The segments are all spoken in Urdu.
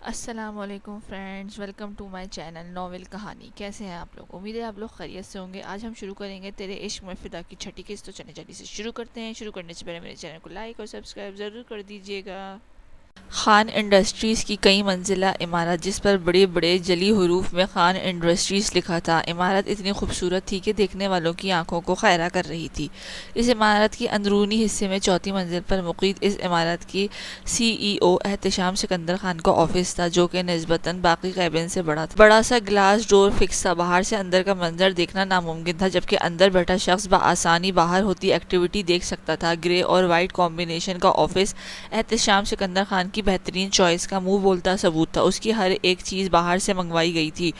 السلام علیکم friends, welcome to my channel novel کہانی۔ کیسے ہیں آپ لوگ؟ امید ہے آپ لوگ خیریت سے ہوں گے۔ آج ہم شروع کریں گے تیرے عشق میں فدا کی چھٹی قسط، تو چلیں جلدی سے شروع کرتے ہیں۔ شروع کرنے سے پہلے میرے چینل کو لائک اور سبسکرائب ضرور کر دیجیے گا۔ خان انڈسٹریز کی کئی منزلہ عمارت، جس پر بڑے بڑے جلی حروف میں خان انڈسٹریز لکھا تھا۔ عمارت اتنی خوبصورت تھی کہ دیکھنے والوں کی آنکھوں کو خیرہ کر رہی تھی۔ اس عمارت کی اندرونی حصے میں چوتھی منزل پر مقید اس عمارت کی CEO احتشام سکندر خان کا آفس تھا، جو کہ نسبتاً باقی کیبن سے بڑا تھا۔ بڑا سا گلاس ڈور فکس تھا، باہر سے اندر کا منظر دیکھنا ناممکن تھا، جبکہ اندر بیٹھا شخص بآسانی باہر ہوتی ایکٹیویٹی دیکھ سکتا تھا۔ گرے اور وائٹ کمبینیشن کا آفس احتشام سکندر خان کی بہترین چوائس کا منہ بولتا ثبوت تھا۔ اس کی ہر ایک چیز باہر سے منگوائی گئی تھی۔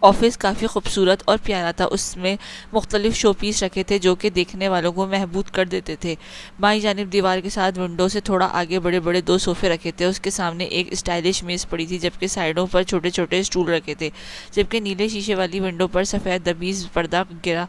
آفس کافی خوبصورت اور پیارا تھا۔ اس میں مختلف شو پیس رکھے تھے جو کہ دیکھنے والوں کو محبوط کر دیتے تھے۔ بائیں جانب دیوار کے ساتھ ونڈو سے تھوڑا آگے بڑے بڑے دو صوفے رکھے تھے۔ اس کے سامنے ایک اسٹائلش میز پڑی تھی، جبکہ سائیڈوں پر چھوٹے چھوٹے اسٹول رکھے تھے، جبکہ نیلے شیشے والی ونڈو پر سفید دبیز پردہ گرا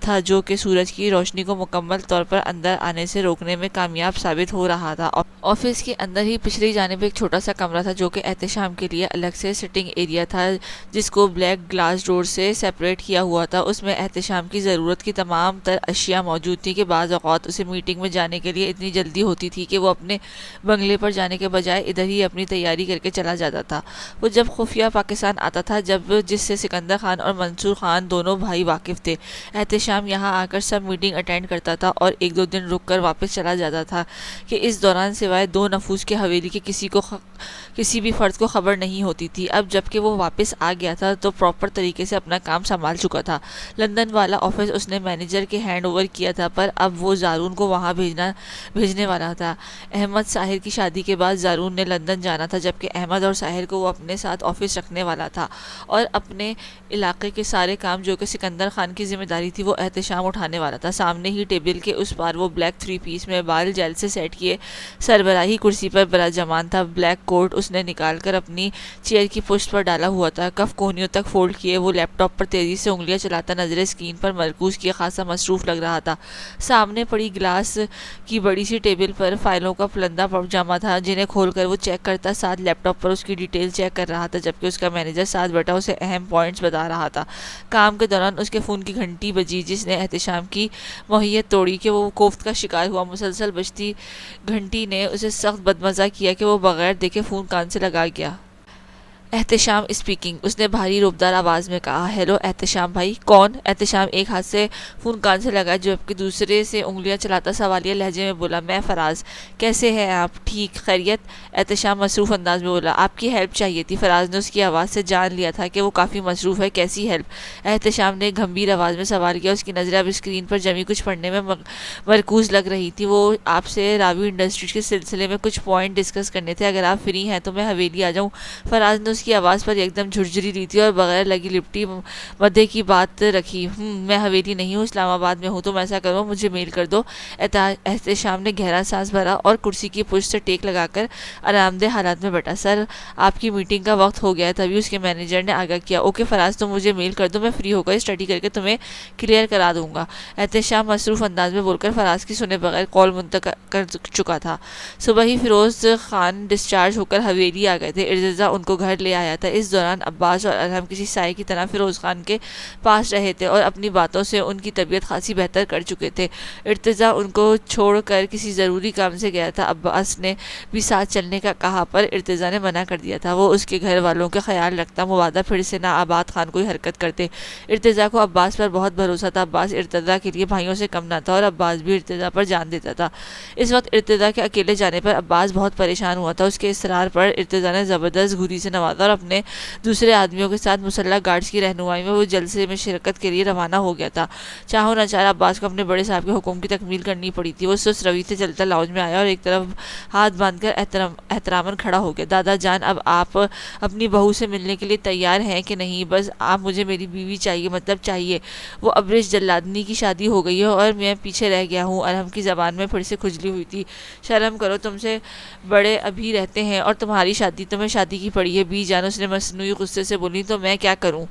تھا، جو کہ سورج کی روشنی کو مکمل طور پر اندر آنے سے روکنے میں کامیاب ثابت ہو رہا تھا۔ آفس کے اندر ہی پچھلی جانب ایک چھوٹا سا کمرہ تھا، جو کہ احتشام کے لیے الگ سے سٹنگ ایریا تھا، جس کو بلیک گلاس ڈور سے سیپریٹ کیا ہوا تھا۔ اس میں احتشام کی ضرورت کی تمام تر اشیاء موجود تھی کہ بعض اوقات اسے میٹنگ میں جانے کے لیے اتنی جلدی ہوتی تھی کہ وہ اپنے بنگلے پر جانے کے بجائے ادھر ہی اپنی تیاری کر کے چلا جاتا تھا۔ وہ جب خفیہ پاکستان آتا تھا، جس سے سکندر خان اور منصور خان دونوں بھائی واقف تھے۔ احتشام یہاں آ کر سب میٹنگ اٹینڈ کرتا تھا اور ایک دو دن رک کر واپس چلا جاتا تھا، کہ اس دوران سوائے دو نفوس کے حویلی کے کسی بھی فرد کو خبر نہیں ہوتی تھی۔ اب جب کہ وہ واپس آ گیا تھا تو پراپر طریقے سے اپنا کام سنبھال چکا تھا۔ لندن والا آفس اس نے مینیجر کے ہینڈ اوور کیا تھا، پر اب وہ زارون کو وہاں بھیجنے والا تھا۔ احمد ساحر کی شادی کے بعد زارون نے لندن جانا تھا، جبکہ احمد اور ساحر کو وہ اپنے ساتھ آفس رکھنے والا تھا، اور اپنے علاقے کے سارے کام جو کہ سکندر خان کی ذمہ داری تھی وہ احتشام اٹھانے والا تھا۔ سامنے ہی ٹیبل کے اس پار وہ بلیک 3 پیس میں بال جیل سے سیٹ کیے سربراہی کرسی پر براجمان تھا۔ بلیک کوٹ اس نے نکال کر اپنی چیئر کی پشت پر ڈالا ہوا تھا۔ کف کونیوں تک فولڈ کیے وہ لیپ ٹاپ پر تیزی سے انگلیاں چلاتا نظر اسکرین پر مرکوز کیے خاصا مصروف لگ رہا تھا۔ سامنے پڑی گلاس کی بڑی سی ٹیبل پر فائلوں کا پلندہ جمع تھا، جنہیں کھول کر وہ چیک کرتا، ساتھ لیپ ٹاپ پر اس کی ڈیٹیل چیک کر رہا تھا، جبکہ اس کا مینیجر ساتھ بیٹھا اسے اہم پوائنٹس بتا رہا تھا۔ کام کے دوران اس کے فون کی گھنٹی بجی، جس نے احتشام کی موہیت توڑی کہ وہ کوفت کا شکار ہوا۔ مسلسل بجتی گھنٹی نے اسے سخت بدمزہ کیا کہ وہ بغیر دیکھے فون کان سے لگا گیا۔ احتشام اسپیکنگ، اس نے بھاری روبدار آواز میں کہا۔ ہیلو احتشام بھائی، کون؟ احتشام ایک ہاتھ سے فون کان سے لگا، جبکہ دوسرے سے انگلیاں چلاتا سوالیہ لہجے میں بولا، میں فراز۔ کیسے ہیں آپ؟ ٹھیک، خیریت؟ احتشام مصروف انداز میں بولا، آپ کی ہیلپ چاہیے تھی۔ فراز نے اس کی آواز سے جان لیا تھا کہ وہ کافی مصروف ہے۔ کیسی ہیلپ؟ احتشام نے گمبھیر آواز میں سوال کیا۔ اس کی نظریں اب اسکرین پر جمی کچھ پڑھنے میں مرکوز لگ رہی تھی۔ وہ آپ سے راوی انڈسٹریز کے سلسلے میں کچھ پوائنٹ ڈسکس کرنے تھے، اگر آپ فری ہیں تو میں حویلی آ جاؤں؟ فراز نے اس کی آواز پر ایک دم جھرجھری لی تھی اور بغیر لگی لپٹی مدے کی بات رکھی۔ میں حویلی نہیں ہوں، اسلام آباد میں ہوں۔ تم ایسا کرو، مجھے میل کر دو۔ احتشام نے گہرا سانس بھرا اور کرسی کی پشت سے ٹیک لگا کر آرام دہ حالات میں بیٹھا۔ سر، آپ کی میٹنگ کا وقت ہو گیا ہے، تبھی اس کے مینیجر نے آگاہ کیا۔ اوکے فراز، تم مجھے میل کر دو، میں فری ہو کر اسٹڈی کر کے تمہیں کلیئر کرا دوں گا۔ احتشام مصروف انداز میں بول کر فراز کی سنے بغیر کال منتقل کر چکا تھا۔ صبح ہی فیروز خان ڈسچارج ہو کر حویلی آ گئے تھے۔ ارتضیٰ ان کو گھر لے آیا تھا۔ اس دوران عباس اور ارحم کسی سائے کی طرح فیروز خان کے پاس رہے تھے اور اپنی باتوں سے ان کی طبیعت خاصی بہتر کر چکے تھے۔ ارتضیٰ ان کو چھوڑ کر کسی ضروری کام سے گیا تھا۔ عباس نے بھی ساتھ چلنے کا کہا، پر ارتضیٰ نے منع کر دیا تھا۔ وہ اس کے گھر والوں کا خیال رکھتا، مبادہ پھر سے نہ آباد خان کوئی حرکت کرتے۔ ارتضیٰ کو عباس پر بہت بھروسہ تھا۔ عباس ارتضیٰ کے لیے بھائیوں سے کم نہ تھا اور عباس بھی ارتضیٰ پر جان دیتا تھا۔ اس وقت ارتضیٰ کے اکیلے جانے پر عباس بہت پریشان ہوا تھا۔ اس کے اصرار پر ارتضیٰ نے زبردست گھوری سے نوازا اور اپنے دوسرے آدمیوں کے ساتھ مسلح گارڈز کی رہنمائی میں وہ جلسے میں شرکت کے لیے روانہ ہو گیا تھا۔ چاہو نہ چاہ عباس کو اپنے بڑے صاحب کے حکم کی تکمیل کرنی پڑی تھی۔ وہ سست روی سے چلتا لاؤنج میں آیا اور ایک طرف ہاتھ باندھ کر احتراماً کھڑا ہو گیا۔ دادا جان، اب آپ اپنی بہو سے ملنے کے لیے تیار ہیں کہ نہیں؟ بس آپ مجھے میری بیوی چاہیے، مطلب چاہیے۔ وہ ابرش جلادنی کی شادی ہو گئی ہے اور میں پیچھے رہ گیا ہوں۔ ارحم کی زبان میں پھر سے کھجلی ہوئی تھی۔ شرم کرو، تم سے بڑے ابھی رہتے ہیں اور تمہاری شادی تمہیں شادی کی پڑی ہے۔ جان، اس نے مصنوعی غصے سے بولی۔ تو میں کیا کروں؟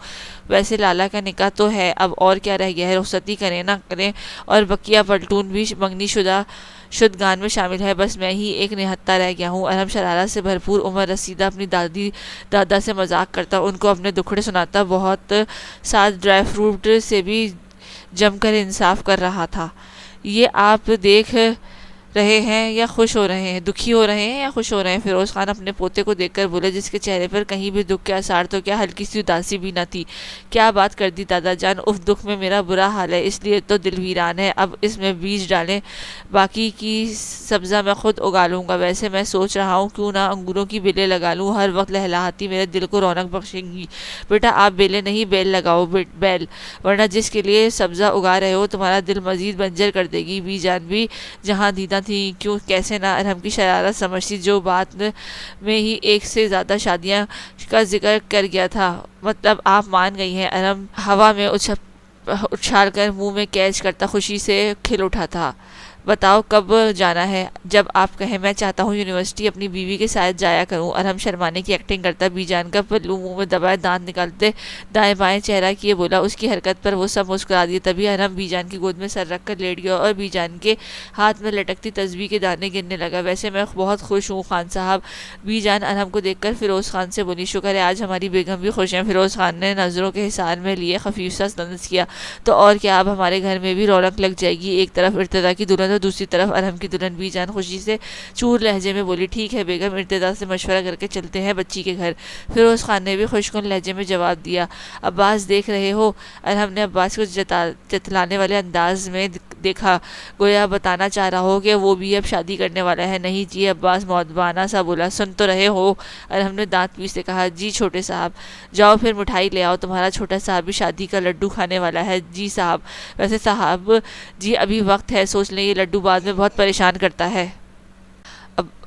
ویسے لالا کا نکاح تو ہے، اب اور کیا رہ گیا ہے، رخصتی کریں نہ کریں، اور بقیہ پلٹون بھی منگنی شدگان میں شامل ہے، بس میں ہی ایک نہتہ رہ گیا ہوں۔ ارحم شرارت سے بھرپور عمر رسیدہ اپنی دادا سے مذاق کرتا، ان کو اپنے دکھڑے سناتا، بہت ساتھ ڈرائی فروٹ سے بھی جم کر انصاف کر رہا تھا۔ یہ آپ دیکھ رہے ہیں یا خوش ہو رہے ہیں، دکھی ہو رہے ہیں یا خوش ہو رہے ہیں؟ فیروز خان اپنے پوتے کو دیکھ کر بولے، جس کے چہرے پر کہیں بھی دکھ کے آثار تو کیا ہلکی سی اداسی بھی نہ تھی۔ کیا بات کر دی دادا جان، اف دکھ میں میرا برا حال ہے، اس لیے تو دل ویران ہے۔ اب اس میں بیج ڈالیں، باقی کی سبزہ میں خود اگا لوں گا۔ ویسے میں سوچ رہا ہوں کیوں نہ انگوروں کی بیلیں لگا لوں، ہر وقت لہلاتی میرے دل کو رونق بخشیں گی۔ بیٹا آپ بیلیں نہیں بیل لگاؤ، بیل، ورنہ جس کے لیے سبزہ اگا رہے ہو تمہارا دل مزید بنجر کر دے گی۔ بی جان بھی جہاں دیدہ تھی، کیوں کیسے نہ ارحم کی شرارت سمجھتی، جو بات میں ہی ایک سے زیادہ شادیاں کا ذکر کر گیا تھا۔ مطلب آپ مان گئی ہیں؟ ارحم ہوا میں اچھال کر منہ میں کیچ کرتا خوشی سے کھل اٹھا تھا۔ بتاؤ کب جانا ہے؟ جب آپ کہیں۔ میں چاہتا ہوں یونیورسٹی اپنی بیوی کے ساتھ جایا کروں۔ ارحم شرمانے کی ایکٹنگ کرتا، بی جان کا پلو منہ میں دبائے، دانت نکالتے دائیں بائیں چہرہ کیے بولا۔ اس کی حرکت پر وہ سب مسکرا دیے۔ تبھی ارحم بی جان کی گود میں سر رکھ کر لیٹ گیا اور بی جان کے ہاتھ میں لٹکتی تسبیح کے دانے گننے لگا۔ ویسے میں بہت خوش ہوں خان صاحب۔ بی جان ارحم کو دیکھ کر فیروز خان سے بولی۔ شکر ہے آج ہماری بیگم بھی خوش ہیں۔ فیروز خان نے نظروں کے حصار میں لیے خفیف سا طنز کیا۔ تو اور کیا، اب ہمارے گھر میں بھی رونق لگ جائے گی۔ ایک طرف ارتضیٰ کی دلہن اور دوسری طرف ارحم کی دلہن۔ بی جان خوشی سے چور لہجے میں بولی، ٹھیک ہے بیگم، ارتضیٰ سے مشورہ کر کے چلتے ہیں بچی کے گھر۔ فیروز خان نے بھی خوش کن لہجے میں جواب دیا۔ عباس دیکھ رہے ہو؟ ارحم نے عباس کو جتلانے والے انداز میں دیکھا، گویا بتانا چاہ رہا ہو کہ وہ بھی اب شادی کرنے والا ہے۔ نہیں جی، عباس مؤدبانہ سا بولا۔ سن تو رہے ہو؟ ارحم نے دانت پیستے کہا۔ جی چھوٹے صاحب۔ جاؤ پھر مٹھائی لے آؤ، تمہارا چھوٹا صاحب بھی شادی کا لڈو کھانے والا ہے۔ جی صاحب۔ ویسے صاحب جی ابھی وقت ہے، سوچ لیں، یہ لڈو بعد میں بہت پریشان کرتا ہے۔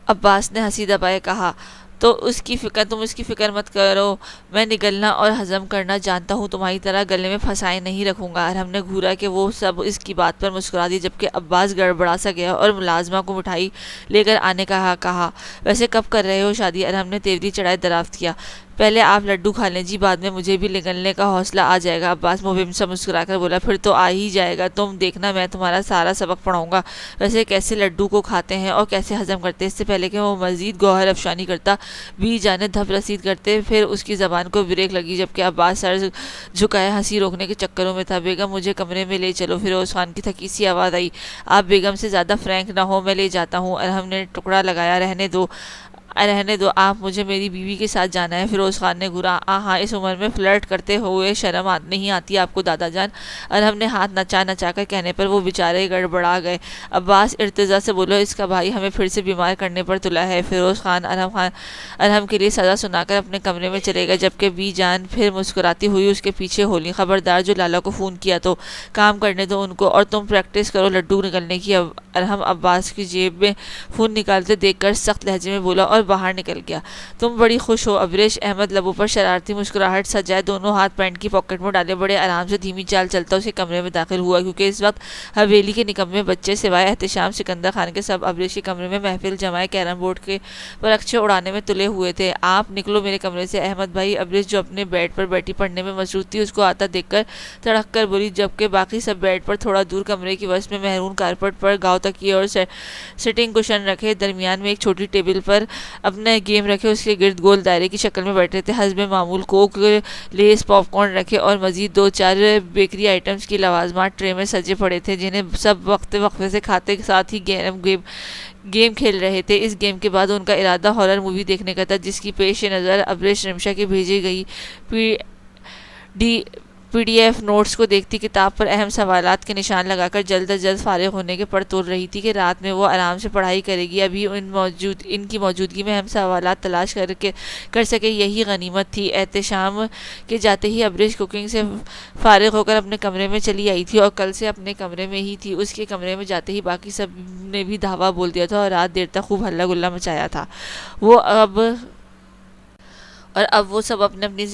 عباس نے ہنسی دبائے کہا، تو تم اس کی فکر مت کرو، میں نگلنا اور ہضم کرنا جانتا ہوں، تمہاری طرح گلے میں پھنسائے نہیں رکھوں گا۔ ارحم نے گھورا کہ وہ سب اس کی بات پر مسکرا دی، جبکہ عباس گڑبڑا سا گیا اور ملازمہ کو مٹھائی لے کر آنے کا کہا۔ ویسے کب کر رہے ہو شادی؟ ارحم نے تیوری چڑھائے دریافت کیا۔ پہلے آپ لڈو کھا لیں جی، بعد میں مجھے بھی نگلنے کا حوصلہ آ جائے گا۔ عباس مبہم سا مسکرا کر بولا، پھر تو آ ہی جائے گا، تم دیکھنا میں تمہارا سارا سبق پڑھاؤں گا۔ ویسے کیسے لڈو کو کھاتے ہیں اور کیسے ہضم کرتے؟ اس سے پہلے کہ وہ مزید گوہر افشانی کرتا، بی جان نے دھپ رسید کرتے پھر اس کی زبان کو بریک لگی، جبکہ عباس سر جھکائے ہنسی روکنے کے چکروں میں تھا۔ بیگم مجھے کمرے میں لے چلو، فیروز خان کی تھکی سی آواز آئی۔ آپ بیگم سے زیادہ فرینک نہ ہو، میں لے جاتا ہوں۔ ارحم نے ٹکڑا لگایا، رہنے دو، آپ مجھے میری بیوی کے ساتھ جانا ہے۔ فیروز خان نے گھورا، ہاں اس عمر میں فلرٹ کرتے ہوئے شرم نہیں آتی آپ کو دادا جان؟ ارحم نے ہاتھ نچا کر کہنے پر وہ بیچارے گڑبڑا گئے۔ عباس ارتضیٰ سے بولو، اس کا بھائی ہمیں پھر سے بیمار کرنے پر تلا ہے۔ فیروز خان ارحم کے لیے سزا سنا کر اپنے کمرے میں چلے گئے، جبکہ بی جان پھر مسکراتی ہوئی اس کے پیچھے ہولی، خبردار جو لالا کو فون کیا تو کام کرنے دو ان کو، اور تم پریکٹس کرو لڈو نگلنے کی۔ ارحم عباس کی جیب میں فون نکالتے دیکھ کر سخت لہجے میں بولا اور باہر نکل گیا۔ تم بڑی خوش ہو؟ ابریش احمد لبوں پر شرارتی مسکراہٹ سجائے دونوں ہاتھ پینٹ کی پاکٹ میں ڈالے بڑے آرام سے دھیمی چال چلتا اس کے کمرے میں داخل ہوا، کیونکہ اس وقت حویلی کے نکمے بچے سوائے احتشام سکندر خان کے سب ابریش کے کمرے میں محفل جمائے کیرم بورڈ کے پر اکچھے اڑانے میں تلے ہوئے تھے۔ آپ نکلو میرے کمرے سے۔ احمد بھائی، ابریش جو اپنے بیڈ پر بیٹھی پڑھنے میں مصروف تھی اس کو آتا دیکھ کر تڑک کر بولی، جبکہ باقی سب بیڈ پر تھوڑا دور کمرے کی وسط میں محرون کارپٹ پر گاؤ تکیے اور سٹنگ کشن رکھے، درمیان میں ایک چھوٹی ٹیبل پر اپنے گیم رکھے، اس کے گرد گول دائرے کی شکل میں بیٹھے تھے، حسب معمول کوک، لیس، پاپ کارن رکھے اور مزید 2-4 بیکری آئٹمز کی لوازمات ٹرے میں سجے پڑے تھے، جنہیں سب وقفے سے کھاتے ساتھ ہی گیم کھیل رہے تھے۔ اس گیم کے بعد ان کا ارادہ ہارر مووی دیکھنے کا تھا، جس کی پیش نظر ابریش رمشا کی بھیجی گئی پی ڈی ایف نوٹس کو دیکھتی، کتاب پر اہم سوالات کے نشان لگا کر جلد از جلد فارغ ہونے کے پڑ تول رہی تھی کہ رات میں وہ آرام سے پڑھائی کرے گی۔ ابھی ان کی موجودگی میں اہم سوالات تلاش کر سکے یہی غنیمت تھی۔ احتشام کے جاتے ہی ابریش کوکنگ سے فارغ ہو کر اپنے کمرے میں چلی آئی تھی، اور کل سے اپنے کمرے میں ہی تھی۔ اس کے کمرے میں جاتے ہی باقی سب نے بھی دھاوا بول دیا تھا اور رات دیر تک خوب ہلہ گلہ مچایا تھا۔ اب وہ سب اپنی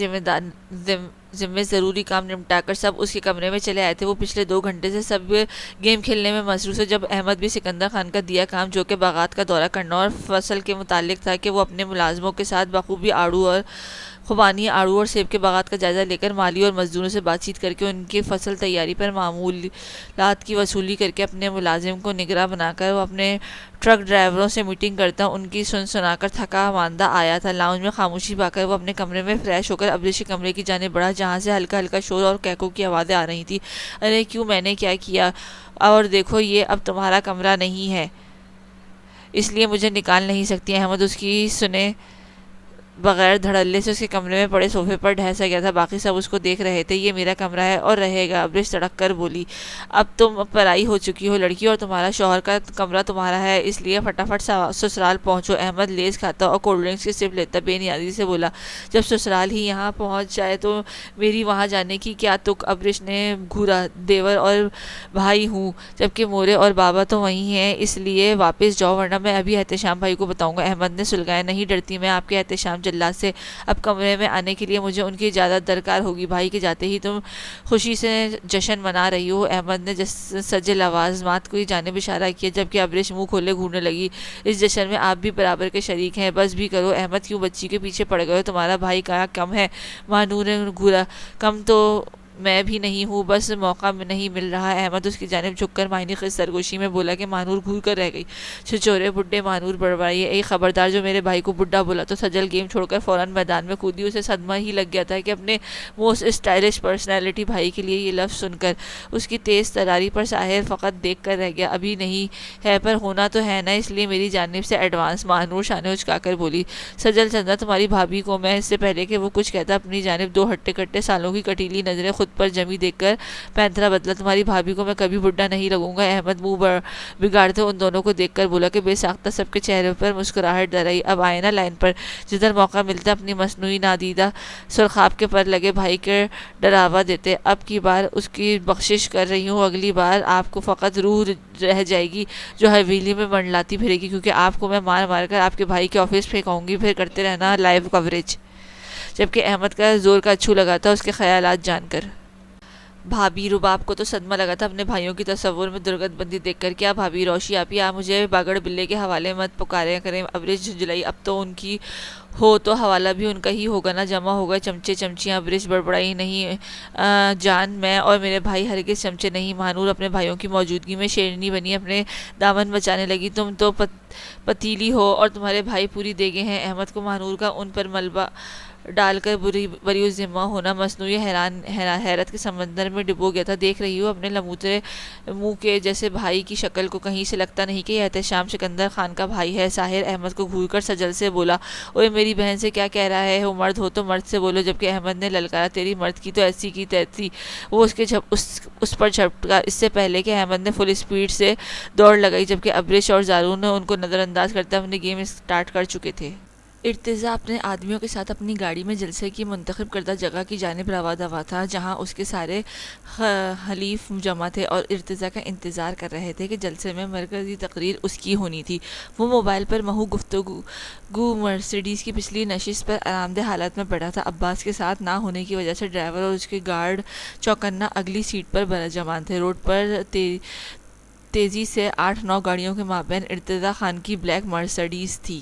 ذمے ضروری کام نمٹا کر سب اس کے کمرے میں چلے آئے تھے۔ وہ پچھلے 2 گھنٹے سے سب گیم کھیلنے میں مصروف ہے، جب احمد بھی سکندر خان کا دیا کام، جو کہ باغات کا دورہ کرنا اور فصل کے متعلق تھا، کہ وہ اپنے ملازموں کے ساتھ بخوبی خوبانی آڑو اور سیب کے باغات کا جائزہ لے کر مالی اور مزدوروں سے بات چیت کر کے ان کی فصل تیاری پر معمولات کی وصولی کر کے اپنے ملازم کو نگراں بنا کر وہ اپنے ٹرک ڈرائیوروں سے میٹنگ کرتا ان کی سنا کر تھکا ماندہ آیا تھا۔ لاؤنج میں خاموشی پا کر وہ اپنے کمرے میں فریش ہو کر ابریش کے کمرے کی جانب بڑھا، جہاں سے ہلکا ہلکا شور اور کہکوں کی آوازیں آ رہی تھی۔ ارے کیوں، میں نے کیا کیا؟ اور دیکھو، یہ اب تمہارا کمرہ نہیں ہے، اس لیے مجھے نکال نہیں سکتی۔ احمد اس کی سنے بغیر دھڑلے سے اس کے کمرے میں پڑے صوفے پر ڈھسا گیا تھا۔ باقی سب اس کو دیکھ رہے تھے۔ یہ میرا کمرہ ہے اور رہے گا، ابریش تڑک کر بولی۔ اب تم پرائی ہو چکی ہو لڑکی، اور تمہارا شوہر کا کمرہ تمہارا ہے، اس لیے فٹافٹ سسرال پہنچو۔ احمد لیز کھاتا اور کولڈ ڈرنکس کی سپ لیتا بے نیازی سے بولا، جب سسرال ہی یہاں پہنچ جائے تو میری وہاں جانے کی کیا تک؟ ابریش نے گھورا، دیور اور بھائی ہوں، جبکہ مورے اور بابا تو وہیں ہیں، اس لیے واپس جاؤ، ورنہ میں ابھی احتشام بھائی کو بتاؤں گا۔ احمد نے سلگایا، نہیں ڈرتی میں آپ کے احتشام جلاد سے، اب کمرے میں آنے کے لیے مجھے ان کی اجازت درکار ہوگی۔ بھائی کے جاتے ہی تم خوشی سے جشن منا رہی ہو۔ احمد نے سجے لوازمات کی جانب اشارہ کیا، جبکہ ابریش منہ کھولے گھورنے لگی۔ اس جشن میں آپ بھی برابر کے شریک ہیں، بس بھی کرو۔ احمد کیوں بچی کے پیچھے پڑ گئے ہو؟ تمہارا بھائی کیا کم ہے؟ مانور نے گھورا، کم تو میں بھی نہیں ہوں، بس موقع نہیں مل رہا۔ احمد اس کی جانب جھک کر معنی خیز سرگوشی میں بولا کہ مانور گھور کر رہ گئی۔ چھچورے بڈھے مانور بڑبڑائے، ای خبردار، جو میرے بھائی کو بڈھا بولا تو سجل گیم چھوڑ کر فوراً میدان میں کودی۔ اسے صدمہ ہی لگ گیا تھا کہ اپنے موسٹ اسٹائلش پرسنالٹی بھائی کے لیے یہ لفظ سن کر۔ اس کی تیز تراری پر ساحر فقط دیکھ کر رہ گیا۔ ابھی نہیں ہے، پر ہونا تو ہے نا، اس لیے میری جانب سے ایڈوانس۔ مانور شانے اچکا کر بولی۔ سجل چندہ، تمہاری بھابھی کو میں اس سے پہلے کہ وہ کچھ کہتا اپنی جانب 2 ہٹے کٹے سالوں کی کٹیلی نظریں خود پر جمی دیکھ کر پینترا بدلا، تمہاری بھابھی کو میں کبھی بڈھا نہیں لگوں گا۔ احمد منہ بگاڑتے ان دونوں کو دیکھ کر بولا کہ بے ساختہ سب کے چہرے پر مسکراہٹ در آئی۔ اب آئے نا لائن پر، جدھر موقع ملتا اپنی مصنوعی نادیدہ سرخاب کے پر لگے بھائی کے ڈراوا دیتے۔ اب کی بار اس کی بخشش کر رہی ہوں، اگلی بار آپ کو فقط روح رہ جائے گی جو حویلی میں منڈلاتی پھرے گی، کیونکہ آپ کو میں مار مار کر آپ کے بھائی کے آفس پھینکاؤں گی۔ پھر کرتے رہنا لائیو کوریج۔ جبکہ احمد کا زور کا اچھو لگا تھا اس کے خیالات جان کر۔ بھابھی، رباب کو تو صدمہ لگا تھا اپنے بھائیوں کی تصور میں درگت بندی دیکھ کر۔ کیا بھابھی؟ روشی آپی، آپ مجھے باگڑ بلے کے حوالے مت پکارے کریں۔ ابریش جھنجھلائی، اب تو ان کی ہو تو حوالہ بھی ان کا ہی ہوگا نا، جمع ہو گئے چمچے چمچیاں۔ ابریش بڑبڑائی، نہیں جان، میں اور میرے بھائی ہرگز چمچے نہیں۔ مانور اپنے بھائیوں کی موجودگی میں شیرنی بنی اپنے دامن بچانے لگی، تم تو پتیلی ہو اور تمہارے بھائی پوری دیگے ہیں۔ احمد کو مانور کا ان پر ملبہ ڈال کر بری ذمہ ہونا مصنوعی حیرت کے سمندر میں ڈبو گیا تھا۔ دیکھ رہی ہو اپنے لموترے منہ کے جیسے بھائی کی شکل کو، کہیں سے لگتا نہیں کہ یہ احتشام سکندر خان کا بھائی ہے۔ ساحر احمد کو گھور کر سجل سے بولا، اوئے میری بہن سے کیا کہہ رہا ہے؟ وہ مرد ہو تو مرد سے بولو۔ جبکہ احمد نے للکارا، تیری مرد کی تو ایسی کی تیسی۔ وہ اس پر جھپٹا اس سے پہلے کہ احمد نے فل اسپیڈ سے دوڑ لگائی، جبکہ ابریش اور زارون نے ان کو نظر انداز کرتے اپنے گیم اسٹارٹ کر چکے تھے۔ ارتضیٰ اپنے آدمیوں کے ساتھ اپنی گاڑی میں جلسے کی منتخب کردہ جگہ کی جانب رواں دواں تھا، جہاں اس کے سارے حلیف جمع تھے اور ارتضیٰ کا انتظار کر رہے تھے کہ جلسے میں مرکزی تقریر اس کی ہونی تھی۔ وہ موبائل پر محو گفتگو مرسیڈیز کی پچھلی نشست پر آرام دہ حالت میں بیٹھا تھا۔ عباس کے ساتھ نہ ہونے کی وجہ سے ڈرائیور اور اس کے گارڈ چوکنا اگلی سیٹ پر برجمان تھے۔ روڈ پر تیزی سے 8-9 گاڑیوں کے مابین ارتضیٰ خان کی بلیک مرسیڈیز تھی۔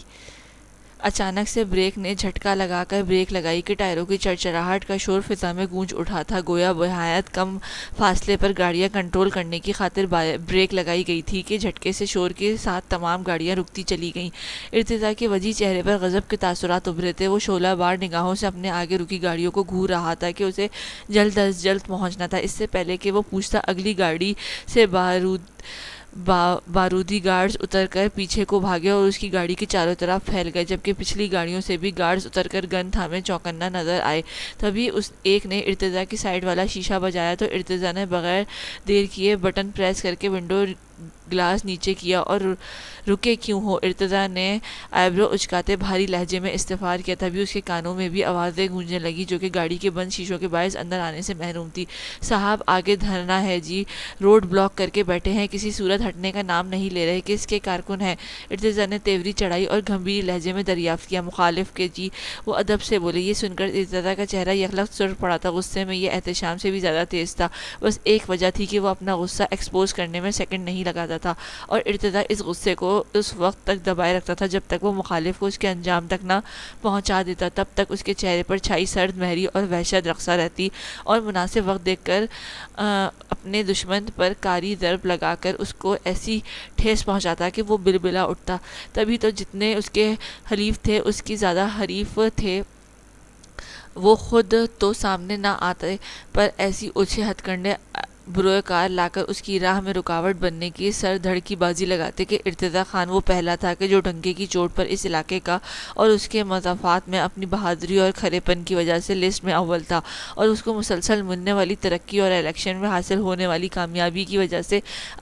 اچانک سے بریک نے جھٹکا لگا کر بریک لگائی کہ ٹائروں کی چرچراہٹ کا شور فضا میں گونج اٹھا تھا، گویا بہایت کم فاصلے پر گاڑیاں کنٹرول کرنے کی خاطر بریک لگائی گئی تھی کہ جھٹکے سے شور کے ساتھ تمام گاڑیاں رکتی چلی گئیں۔ ارتضیٰ کے وجیح چہرے پر غضب کے تاثرات ابھرے تھے۔ وہ شعلہ بار نگاہوں سے اپنے آگے رکی گاڑیوں کو گھور رہا تھا کہ اسے جلد از جلد پہنچنا تھا، اس سے پہلے کہ وہ پہنچتا اگلی گاڑی سے بارودی گارڈز اتر کر پیچھے کو بھاگے اور اس کی گاڑی کے چاروں طرف پھیل گئے، جبکہ پچھلی گاڑیوں سے بھی گارڈز اتر کر گن تھامے چوکنا نظر آئے۔ تبھی ایک نے ارتضیٰ کی سائیڈ والا شیشہ بجایا تو ارتضیٰ نے بغیر دیر کیے بٹن پریس کر کے ونڈو گلاس نیچے کیا اور رکے کیوں ہو؟ ارتضیٰ نے آئیبرو اچکاتے بھاری لہجے میں استفسار کیا۔ تبھی اس کے کانوں میں بھی آوازیں گونجنے لگی جو کہ گاڑی کے بند شیشوں کے باعث اندر آنے سے محروم تھی۔ صاحب آگے دھرنا ہے جی، روڈ بلاک کر کے بیٹھے ہیں، کسی صورت ہٹنے کا نام نہیں لے رہے، کس کے کارکن ہیں؟ ارتضیٰ نے تیوری چڑھائی اور گمبھیر لہجے میں دریافت کیا۔ مخالف کے جی، وہ ادب سے بولے۔ یہ سن کر ارتضیٰ کا چہرہ یکلخت سرخ پڑا تھا، غصے میں یہ احتشام سے بھی زیادہ تیز تھا۔ بس ایک وجہ تھی کہ وہ اپنا غصہ ایکسپوز کرنے میں سیکنڈ نہیں لگاتا تھا، اور ارتضیٰ اس غصے کو اس وقت تک دبائے رکھتا تھا جب تک وہ مخالف کو اس کے انجام تک نہ پہنچا دیتا۔ تب تک اس کے چہرے پر چھائی سرد مہری اور وحشت رقصہ رہتی، اور مناسب وقت دیکھ کر اپنے دشمن پر کاری ضرب لگا کر اس کو ایسی ٹھیس پہنچاتا کہ وہ بلبلا اٹھتا۔ تبھی تو جتنے اس کے حلیف تھے اس کی زیادہ حریف تھے، وہ خود تو سامنے نہ آتے پر ایسی اوچھے ہتھ کنڈے بروئے کار لا کر اس کی راہ میں رکاوٹ بننے کی سر دھڑ کی بازی لگاتے کہ ارتضیٰ خان وہ پہلا تھا کہ جو ڈنکے کی چوٹ پر اس علاقے کا اور اس کے مضافات میں اپنی بہادری اور کھرے پن کی وجہ سے لسٹ میں اول تھا، اور اس کو مسلسل ملنے والی ترقی اور الیکشن میں حاصل ہونے والی کامیابی کی وجہ سے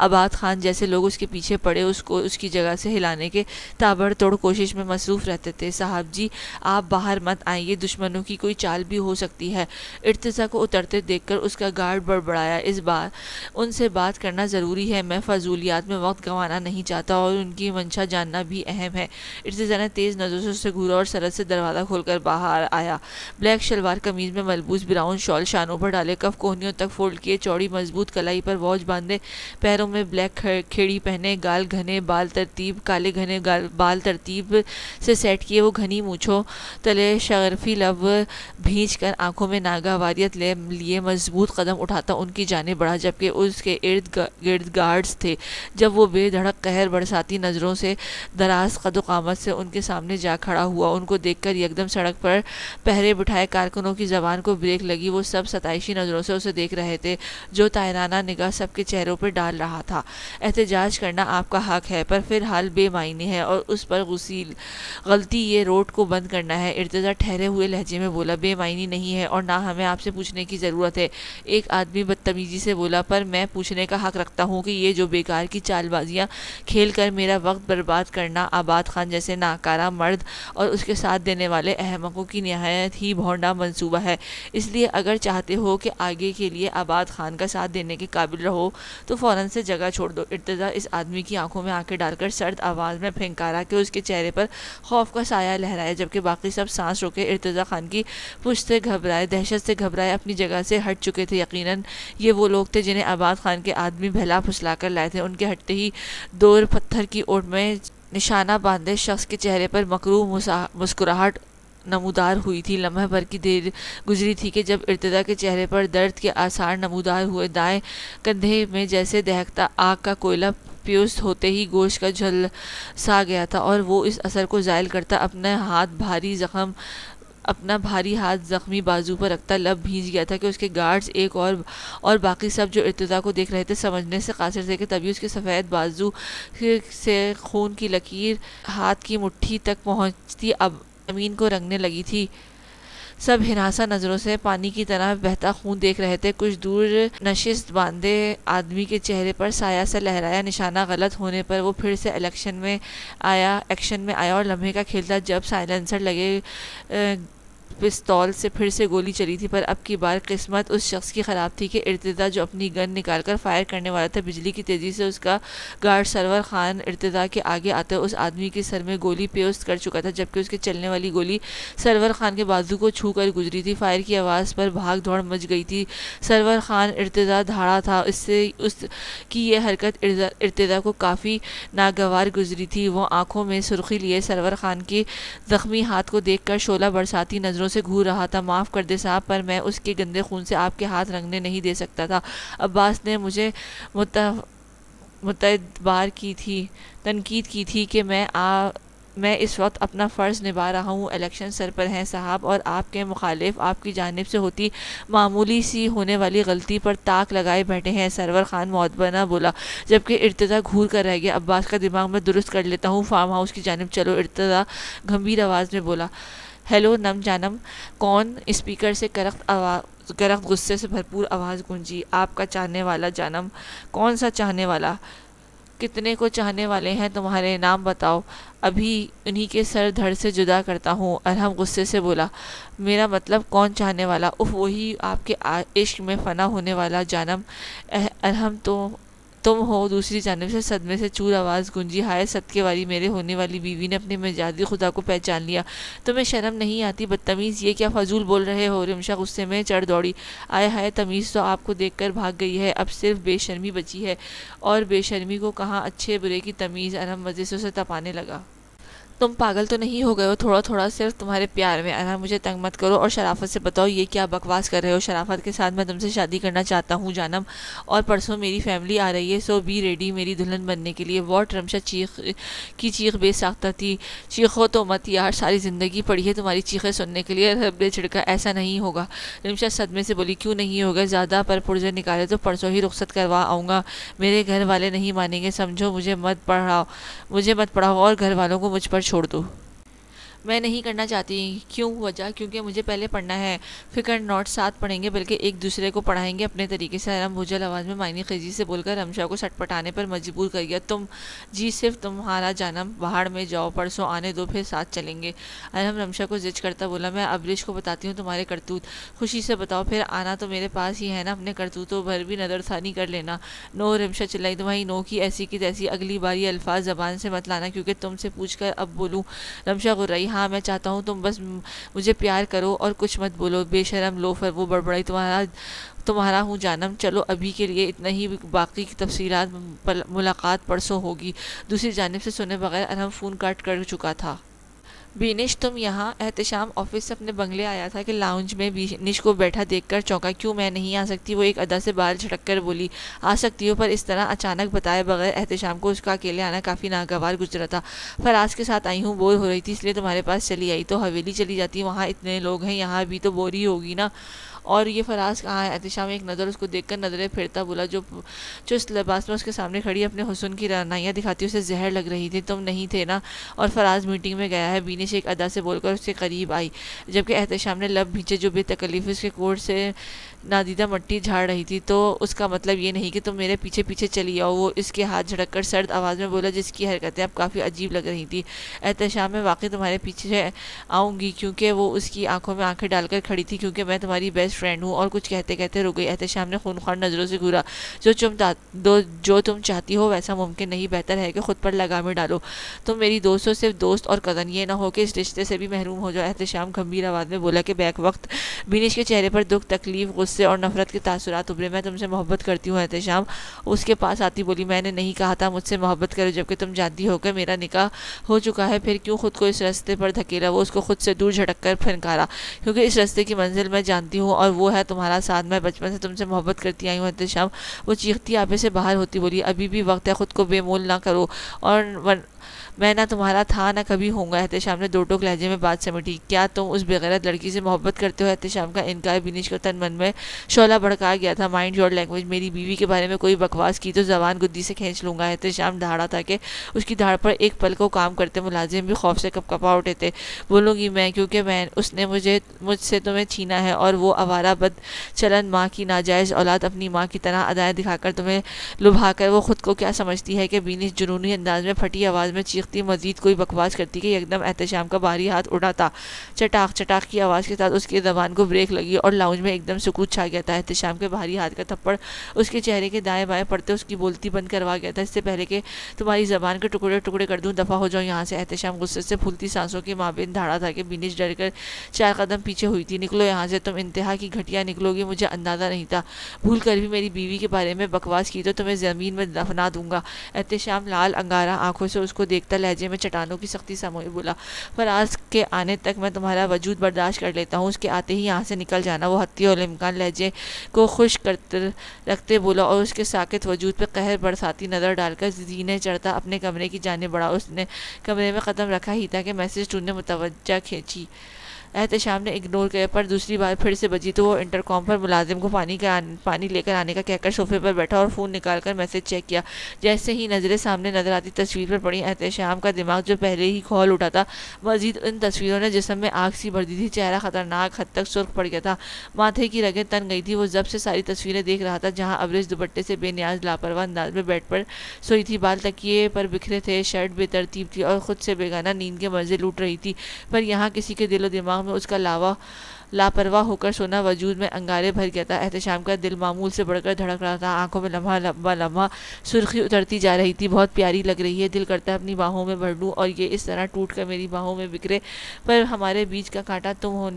آباد خان جیسے لوگ اس کے پیچھے پڑے اس کو اس کی جگہ سے ہلانے کے تابڑ توڑ کوشش میں مصروف رہتے تھے۔ صاحب جی، آپ باہر مت آئیے، دشمنوں کی کوئی چال بھی ہو سکتی ہے۔ ارتضیٰ کو اترتے دیکھ کر اس کا گارڈ بڑبڑایا۔ اس بار ان سے بات کرنا ضروری ہے، میں فضولیات میں وقت گنوانا نہیں چاہتا، اور ان کی منشا جاننا بھی اہم ہے۔ ارتضیٰ نے تیز نظروں سے اسے گھورا اور سرد سے دروازہ کھول کر باہر آیا۔ بلیک شلوار قمیض میں ملبوس براؤن شال شانوں پر ڈالے، کف کوہنیوں تک فولڈ کیے، چوڑی مضبوط کلائی پر واچ باندھے، پیروں میں بلیک کھیڑی پہنے، گال گھنے کالے گھنے بال ترتیب سے سیٹ کیے، وہ گھنی مونچھوں تلے شگرفی لب بھینچ کر آنکھوں میں ناگہاں واریت لیے مضبوط قدم اٹھاتا ان کی جانب بڑھا، جبکہ اس کے ارد گرد گارڈز تھے۔ جب وہ بے دھڑک قہر برساتی نظروں سے دراز قد و قامت سے ان کے سامنے جا کھڑا ہوا، ان کو دیکھ کر یکدم سڑک پر پہرے بٹھائے کارکنوں کی زبان کو بریک لگی۔ وہ سب ستائشی نظروں سے اسے دیکھ رہے تھے، جو طائرانہ نگاہ سب کے چہروں پر ڈال رہا تھا۔ احتجاج کرنا آپ کا حق ہے، پر فی الحال بے معنی ہے، اور اس پر غلطی یہ روڈ کو بند کرنا ہے۔ ارتضیٰ ٹھہرے ہوئے لہجے میں بولا۔ بے معنی نہیں ہے، اور نہ ہمیں آپ سے پوچھنے کی ضرورت ہے، ایک آدمی بدتمیزی سے بولا، پر میں پوچھنے کا حق رکھتا ہوں کہ یہ جو بیکار کی چال بازیاں کھیل کر میرا وقت برباد کرنا آباد خان جیسے ناکارہ مرد اور اس کے ساتھ دینے والے احمقوں کی نہایت ہی بھونڈا منصوبہ ہے۔ اس لیے اگر چاہتے ہو کہ آگے کے لیے آباد خان کا ساتھ دینے کے قابل رہو تو فوراً سے جگہ چھوڑ دو۔ ارتضیٰ اس آدمی کی آنکھوں میں آنکھیں ڈال کر سرد آواز میں پھنکارا کہ اس کے چہرے پر خوف کا سایہ لہرایا، جبکہ باقی سب سانس روکے ارتضیٰ خان کی پشت سے گھبرائے، دہشت سے گھبرائے اپنی جگہ سے ہٹ چکے تھے۔ یقیناً یہ وہ لوگ تھے جنہیں آباد خان کے آدمی بہلا پھسلا کر لائے تھے۔ ان کے ہٹتے ہی دور پتھر کی اوٹ میں نشانہ باندھے شخص کے چہرے پر مکروہ مسکراہٹ نمودار ہوئی تھی۔ لمحہ بھر کی دیر گزری تھی کہ جب ارتضیٰ کے چہرے پر درد کے آثار نمودار ہوئے، دائیں کندھے میں جیسے دہکتا آگ کا کوئلہ پیوست ہوتے ہی گوشت کا جھلسا گیا تھا، اور وہ اس اثر کو زائل کرتا اپنا بھاری ہاتھ زخمی بازو پر رکھتا لب بھیج گیا تھا کہ اس کے گارڈز ایک اور باقی سب جو ارتضیٰ کو دیکھ رہے تھے سمجھنے سے قاصر تھے کہ تبھی اس کے سفید بازو سے خون کی لکیر ہاتھ کی مٹھی تک پہنچتی اب زمین کو رنگنے لگی تھی۔ سب ہراساں نظروں سے پانی کی طرح بہتا خون دیکھ رہے تھے۔ کچھ دور نشست باندھے آدمی کے چہرے پر سایہ سا لہرایا۔ نشانہ غلط ہونے پر وہ پھر سے ایکشن میں آیا اور لمحے کا کھیل تھا جب سائلنسر لگے پستول سے پھر سے گولی چلی تھی، پر اب کی بار قسمت اس شخص کی خراب تھی کہ ارتضیٰ جو اپنی گن نکال کر فائر کرنے والا تھا، بجلی کی تیزی سے اس کا گارڈ سرور خان ارتضیٰ کے آگے آتے اس آدمی کے سر میں گولی پیوست کر چکا تھا، جبکہ اس کے چلنے والی گولی سرور خان کے بازو کو چھو کر گزری تھی۔ فائر کی آواز پر بھاگ دوڑ مچ گئی تھی۔ سرور خان ارتضیٰ دھاڑا تھا، اس کی یہ حرکت ارتضیٰ کو کافی ناگوار گزری تھی۔ وہ آنکھوں میں سرخی لیے سرور خان کے زخمی ہاتھ کو دیکھ کر شعلہ برساتی نظروں سے گھور رہا تھا۔ معاف کر دیں صاحب، پر میں اس کے گندے خون سے آپ کے ہاتھ رنگنے نہیں دے سکتا تھا۔ عباس نے مجھے تنقید کی تھی کہ میں اس وقت اپنا فرض نبھا رہا ہوں۔ الیکشن سر پر ہیں صاحب، اور آپ کے مخالف آپ کی جانب سے ہوتی معمولی سی ہونے والی غلطی پر تاک لگائے بیٹھے ہیں، سرور خان معتبرانہ بولا، جبکہ ارتضیٰ گھور کر رہ گیا۔ عباس کا دماغ میں درست کر لیتا ہوں، فارم ہاؤس کی جانب چلو، ارتضیٰ گمبھیر آواز میں بولا۔ ہیلو نم جانم، کون؟ اسپیکر سے کرخت غصے سے بھرپور آواز گونجی۔ آپ کا چاہنے والا جانم۔ کون سا چاہنے والا؟ کتنے کو چاہنے والے ہیں تمہارے، نام بتاؤ، ابھی انہی کے سر دھڑ سے جدا کرتا ہوں۔ ارحم غصے سے بولا، میرا مطلب کون چاہنے والا؟ اف، وہی آپ کے عشق میں فنا ہونے والا جانم۔ ارحم تم ہو۔ دوسری جانب سے صدمے سے چور آواز گونجی، ہائے صدقے والی، میرے ہونے والی بیوی نے اپنے مجازی خدا کو پہچان لیا۔ تمہیں شرم نہیں آتی بدتمیز، یہ کیا فضول بول رہے ہو؟ رمشا غصے میں چڑھ دوڑی، آئے ہائے، تمیز تو آپ کو دیکھ کر بھاگ گئی ہے، اب صرف بے شرمی بچی ہے۔ اور بے شرمی کو کہاں اچھے برے کی تمیز؟ ارحم مزے سے اسے تپانے لگا۔ تم پاگل تو نہیں ہو گئے ہو؟ تھوڑا تھوڑا صرف تمہارے پیار میں۔ ارحم مجھے تنگ مت کرو، اور شرافت سے بتاؤ یہ کیا بکواس کر رہے ہو؟ شرافت کے ساتھ میں تم سے شادی کرنا چاہتا ہوں جانم، اور پرسوں میری فیملی آ رہی ہے، سو بی ریڈی میری دلہن بننے کے لیے۔ واٹ؟ رمشا چیخ بے ساختہ تھی۔ چیخو تو مت یار، ساری زندگی پڑی ہے تمہاری چیخیں سننے کے لیے۔ ارحم نے چھڑکا، ایسا نہیں ہوگا۔ رمشا صدمے سے بولی، کیوں نہیں ہوگا؟ زیادہ پر پرزے نکالے تو پرسوں ہی رخصت کروا آؤں گا۔ میرے گھر والے نہیں مانیں گے، سمجھو، مجھے مت پڑھاؤ اور گھر والوں کو مجھ پر چھوڑ دو۔ میں نہیں کرنا چاہتی۔ کیوں؟ وجہ کیونکہ مجھے پہلے پڑھنا ہے۔ فکر نوٹ ساتھ پڑھیں گے، بلکہ ایک دوسرے کو پڑھائیں گے اپنے طریقے سے۔ ارحم بھوجل آواز میں معنی خیزی سے بول کر رمشا کو سٹ پٹانے پر مجبور کر گیا۔ تم؟ جی صرف تمہارا جانم، باہر میں جاؤ، پرسوں آنے دو، پھر ساتھ چلیں گے۔ ارحم رمشا کو زج کرتا بولا، میں ابریش کو بتاتی ہوں تمہارے کرتوت، خوشی سے بتاؤ، پھر آنا تو میرے پاس ہی ہے نا، اپنے کرتوتوں بھر بھی نظر ثانی کر لینا۔ نو، رمشا چلائی، تمہاری نو کی ایسی کی تیسی، اگلی باری الفاظ زبان سے مت لانا، کیونکہ تم سے پوچھ کر اب بولوں۔ رمشا غرائی، ہاں میں چاہتا ہوں تم بس مجھے پیار کرو اور کچھ مت بولو۔ بے شرم لوفر، وہ بڑبڑائی، تمہارا ہوں جانم، چلو ابھی کے لیے اتنا ہی، باقی کی تفصیلات ملاقات پرسوں ہوگی۔ دوسری جانب سے سنے بغیر ارحم فون کاٹ کر چکا تھا۔ بینش تم یہاں؟ احتشام آفس سے اپنے بنگلے آیا تھا کہ لاؤنج میں بینش کو بیٹھا دیکھ کر چونکا۔ کیوں میں نہیں آ سکتی؟ وہ ایک ادا سے بال جھڑک کر بولی، آ سکتی ہو، پر اس طرح اچانک بتائے بغیر احتشام کو اس کا اکیلے آنا کافی ناگوار گزرا تھا۔ فراز کے ساتھ آئی ہوں، بور ہو رہی تھی، اس لیے تمہارے پاس چلی آئی۔ تو حویلی چلی جاتی، وہاں اتنے لوگ ہیں، یہاں بھی تو بور ہی ہوگی نا۔ اور یہ فراز کہاں ہے؟ احتشام ایک نظر اس کو دیکھ کر نظریں پھیرتا بولا، جو اس لباس میں اس کے سامنے کھڑی اپنے حسن کی رعنائیاں دکھاتی اسے زہر لگ رہی تھی۔ تم نہیں تھے نا؟ اور فراز میٹنگ میں گیا ہے، بینش ایک ادا سے بول کر اس کے قریب آئی، جبکہ احتشام نے لب بھینچے، جو بے تکلفی اس کے کوٹ سے نادیدہ مٹی جھاڑ رہی تھی۔ تو اس کا مطلب یہ نہیں کہ تم میرے پیچھے پیچھے چلی آؤ؟ وہ اس کے ہاتھ جھڑک کر سرد آواز میں بولا، جس کی حرکتیں اب کافی عجیب لگ رہی تھی۔ احتشام، میں واقعی تمہارے پیچھے آؤں گی، کیونکہ وہ اس کی آنکھوں میں آنکھیں ڈال کر کھڑی تھی، کیونکہ میں تمہاری بیسٹ فرینڈ ہوں۔ اور کچھ کہتے کہتے رک گئی۔ احتشام نے خونخوار نظروں سے گھورا، جو تم چاہتی ہو ویسا ممکن نہیں، بہتر ہے کہ خود پر لگامیں ڈالو۔ تم میری دوست ہو، صرف دوست اور کزن، یہ نہ ہو کہ اس رشتے سے بھی محروم ہو جاؤ۔ احتشام گمبھیر آواز میں بولا کہ بیک وقت بینش کے چہرے پر دکھ، تکلیف، غصے اور نفرت کے تاثرات ابھرے۔ میں تم سے محبت کرتی ہوں احتشام، اس کے پاس آتی بولی، میں نے نہیں کہا تھا مجھ سے محبت کرو، جبکہ تم جانتی ہو کہ میرا نکاح ہو چکا ہے، پھر کیوں خود کو اس راستے پر دھکیلا؟ وہ اس کو خود سے دور جھٹک کر پھنکارا، کیونکہ اس راستے کی منزل میں جانتی ہوں، اور وہ ہے تمہارا ساتھ، میں بچپن سے تم سے محبت کرتی آئی ہوں احتشام۔ وہ چیختی آپے سے باہر ہوتی بولی، ابھی بھی وقت ہے، خود کو بے مول نہ کرو، اور میں نہ تمہارا تھا نہ کبھی ہوں گا۔ احتشام نے دو ٹوک لہجے میں بات سمیٹی، کیا تم اس بغیرت لڑکی سے محبت کرتے ہو؟ احتشام کا انکار بینش کو تن من میں شعلہ بھڑکا گیا تھا۔ مائنڈ یور لینگویج، میری بیوی کے بارے میں کوئی بکواس کی تو زبان گدی سے کھینچ لوں گا۔ احتشام دھاڑا تھا کہ اس کی دھاڑ پر ایک پل کو کام کرتے ملازم بھی خوف سے کپکپا اٹھے تھے۔ بولوں گی میں، کیونکہ اس نے مجھ سے تمہیں چھینا ہے، اور وہ آوارہ بد چلن ماں کی ناجائز اولاد اپنی ماں کی طرح ادائیں دکھا کر تمہیں لبھا کر وہ خود کو کیا سمجھتی ہے کہ بینش جنونی انداز میں پھٹی آواز میں چیختی، مزید کوئی بکواس کرتی کہ یکدم احتشام کا بھاری ہاتھ اٹھا تھا۔ چٹاخ چٹاخ کی آواز کے ساتھ اس کی زبان کو بریک لگی اور لاؤنج میں ایک دم سکوت چھا گیا تھا۔ احتشام کے بھاری ہاتھ کا تھپڑ اس کے چہرے کے دائیں بائیں پڑتے اس کی بولتی بند کروا گیا تھا۔ اس سے پہلے کہ تمہاری زبان کے ٹکڑے ٹکڑے کر دوں، دفع ہو جاؤ یہاں سے۔ احتشام غصے سے پھولتی سانسوں کے مابین دھاڑا تھا کہ بینش ڈر کر 4 قدم پیچھے ہوئی تھی۔ نکلو یہاں سے، تم انتہا کی گھٹیا نکلو گی، مجھے اندازہ نہیں تھا، بھول کر بھی میری بیوی کے بارے میں بکواس کی تو تمہیں زمین میں دفنا دوں گا۔ احتشام لال انگارہ آنکھوں سے اس کو دیکھتا لہجے میں چٹانوں کی سختی سموئے بولا، فراز کے آنے تک میں تمہارا وجود برداشت کر لیتا ہوں، اس کے آتے ہی یہاں سے نکل جانا۔ وہ حتی الامکان لہجے کو خشک رکھتے بولا اور اس کے ساکت وجود پہ قہر برساتی نظر ڈال کر زینے چڑھتا اپنے کمرے کی جانب بڑھا۔ اس نے کمرے میں قدم رکھا ہی تھا کہ میسج ٹون نے متوجہ کھینچی۔ احتشام نے اگنور کیا پر دوسری بار پھر سے بجی تو وہ انٹرکام پر ملازم کو پانی لے کر آنے کا کہہ کر صوفے پر بیٹھا اور فون نکال کر میسج چیک کیا۔ جیسے ہی نظریں سامنے نظر آتی تصویر پر پڑی، احتشام کا دماغ جو پہلے ہی کھول اٹھا تھا، مزید ان تصویروں نے جسم میں آگ سی بھر دی تھی۔ چہرہ خطرناک حد تک سرخ پڑ گیا تھا، ماتھے کی رگیں تن گئی تھی۔ وہ ضبط سے ساری تصویریں دیکھ رہا تھا، جہاں ابریش دوپٹے سے بے نیاز لاپرواہ انداز میں بیڈ پر سوئی تھی، بال تکیے پر بکھرے تھے، شرٹ بے ترتیب تھی اور خود سے بیگانہ نیند کے مزے لوٹ رہی تھی۔ پر یہاں کسی کے دل و دماغ میں اس کا لاپرواہ ہو کر سونا وجود میں انگارے بھر گیا تھا۔ احتشام کا دل معمول سے بڑھ کر دھڑک رہا تھا، آنکھوں میں لمحہ سرخی اترتی جا رہی تھی۔ بہت پیاری لگ رہی ہے، دل کرتا ہے اپنی باہوں میں بھر لوں اور یہ اس طرح ٹوٹ کر میری باہوں میں بکھرے، پر ہمارے بیچ کا کانٹا تم ہو،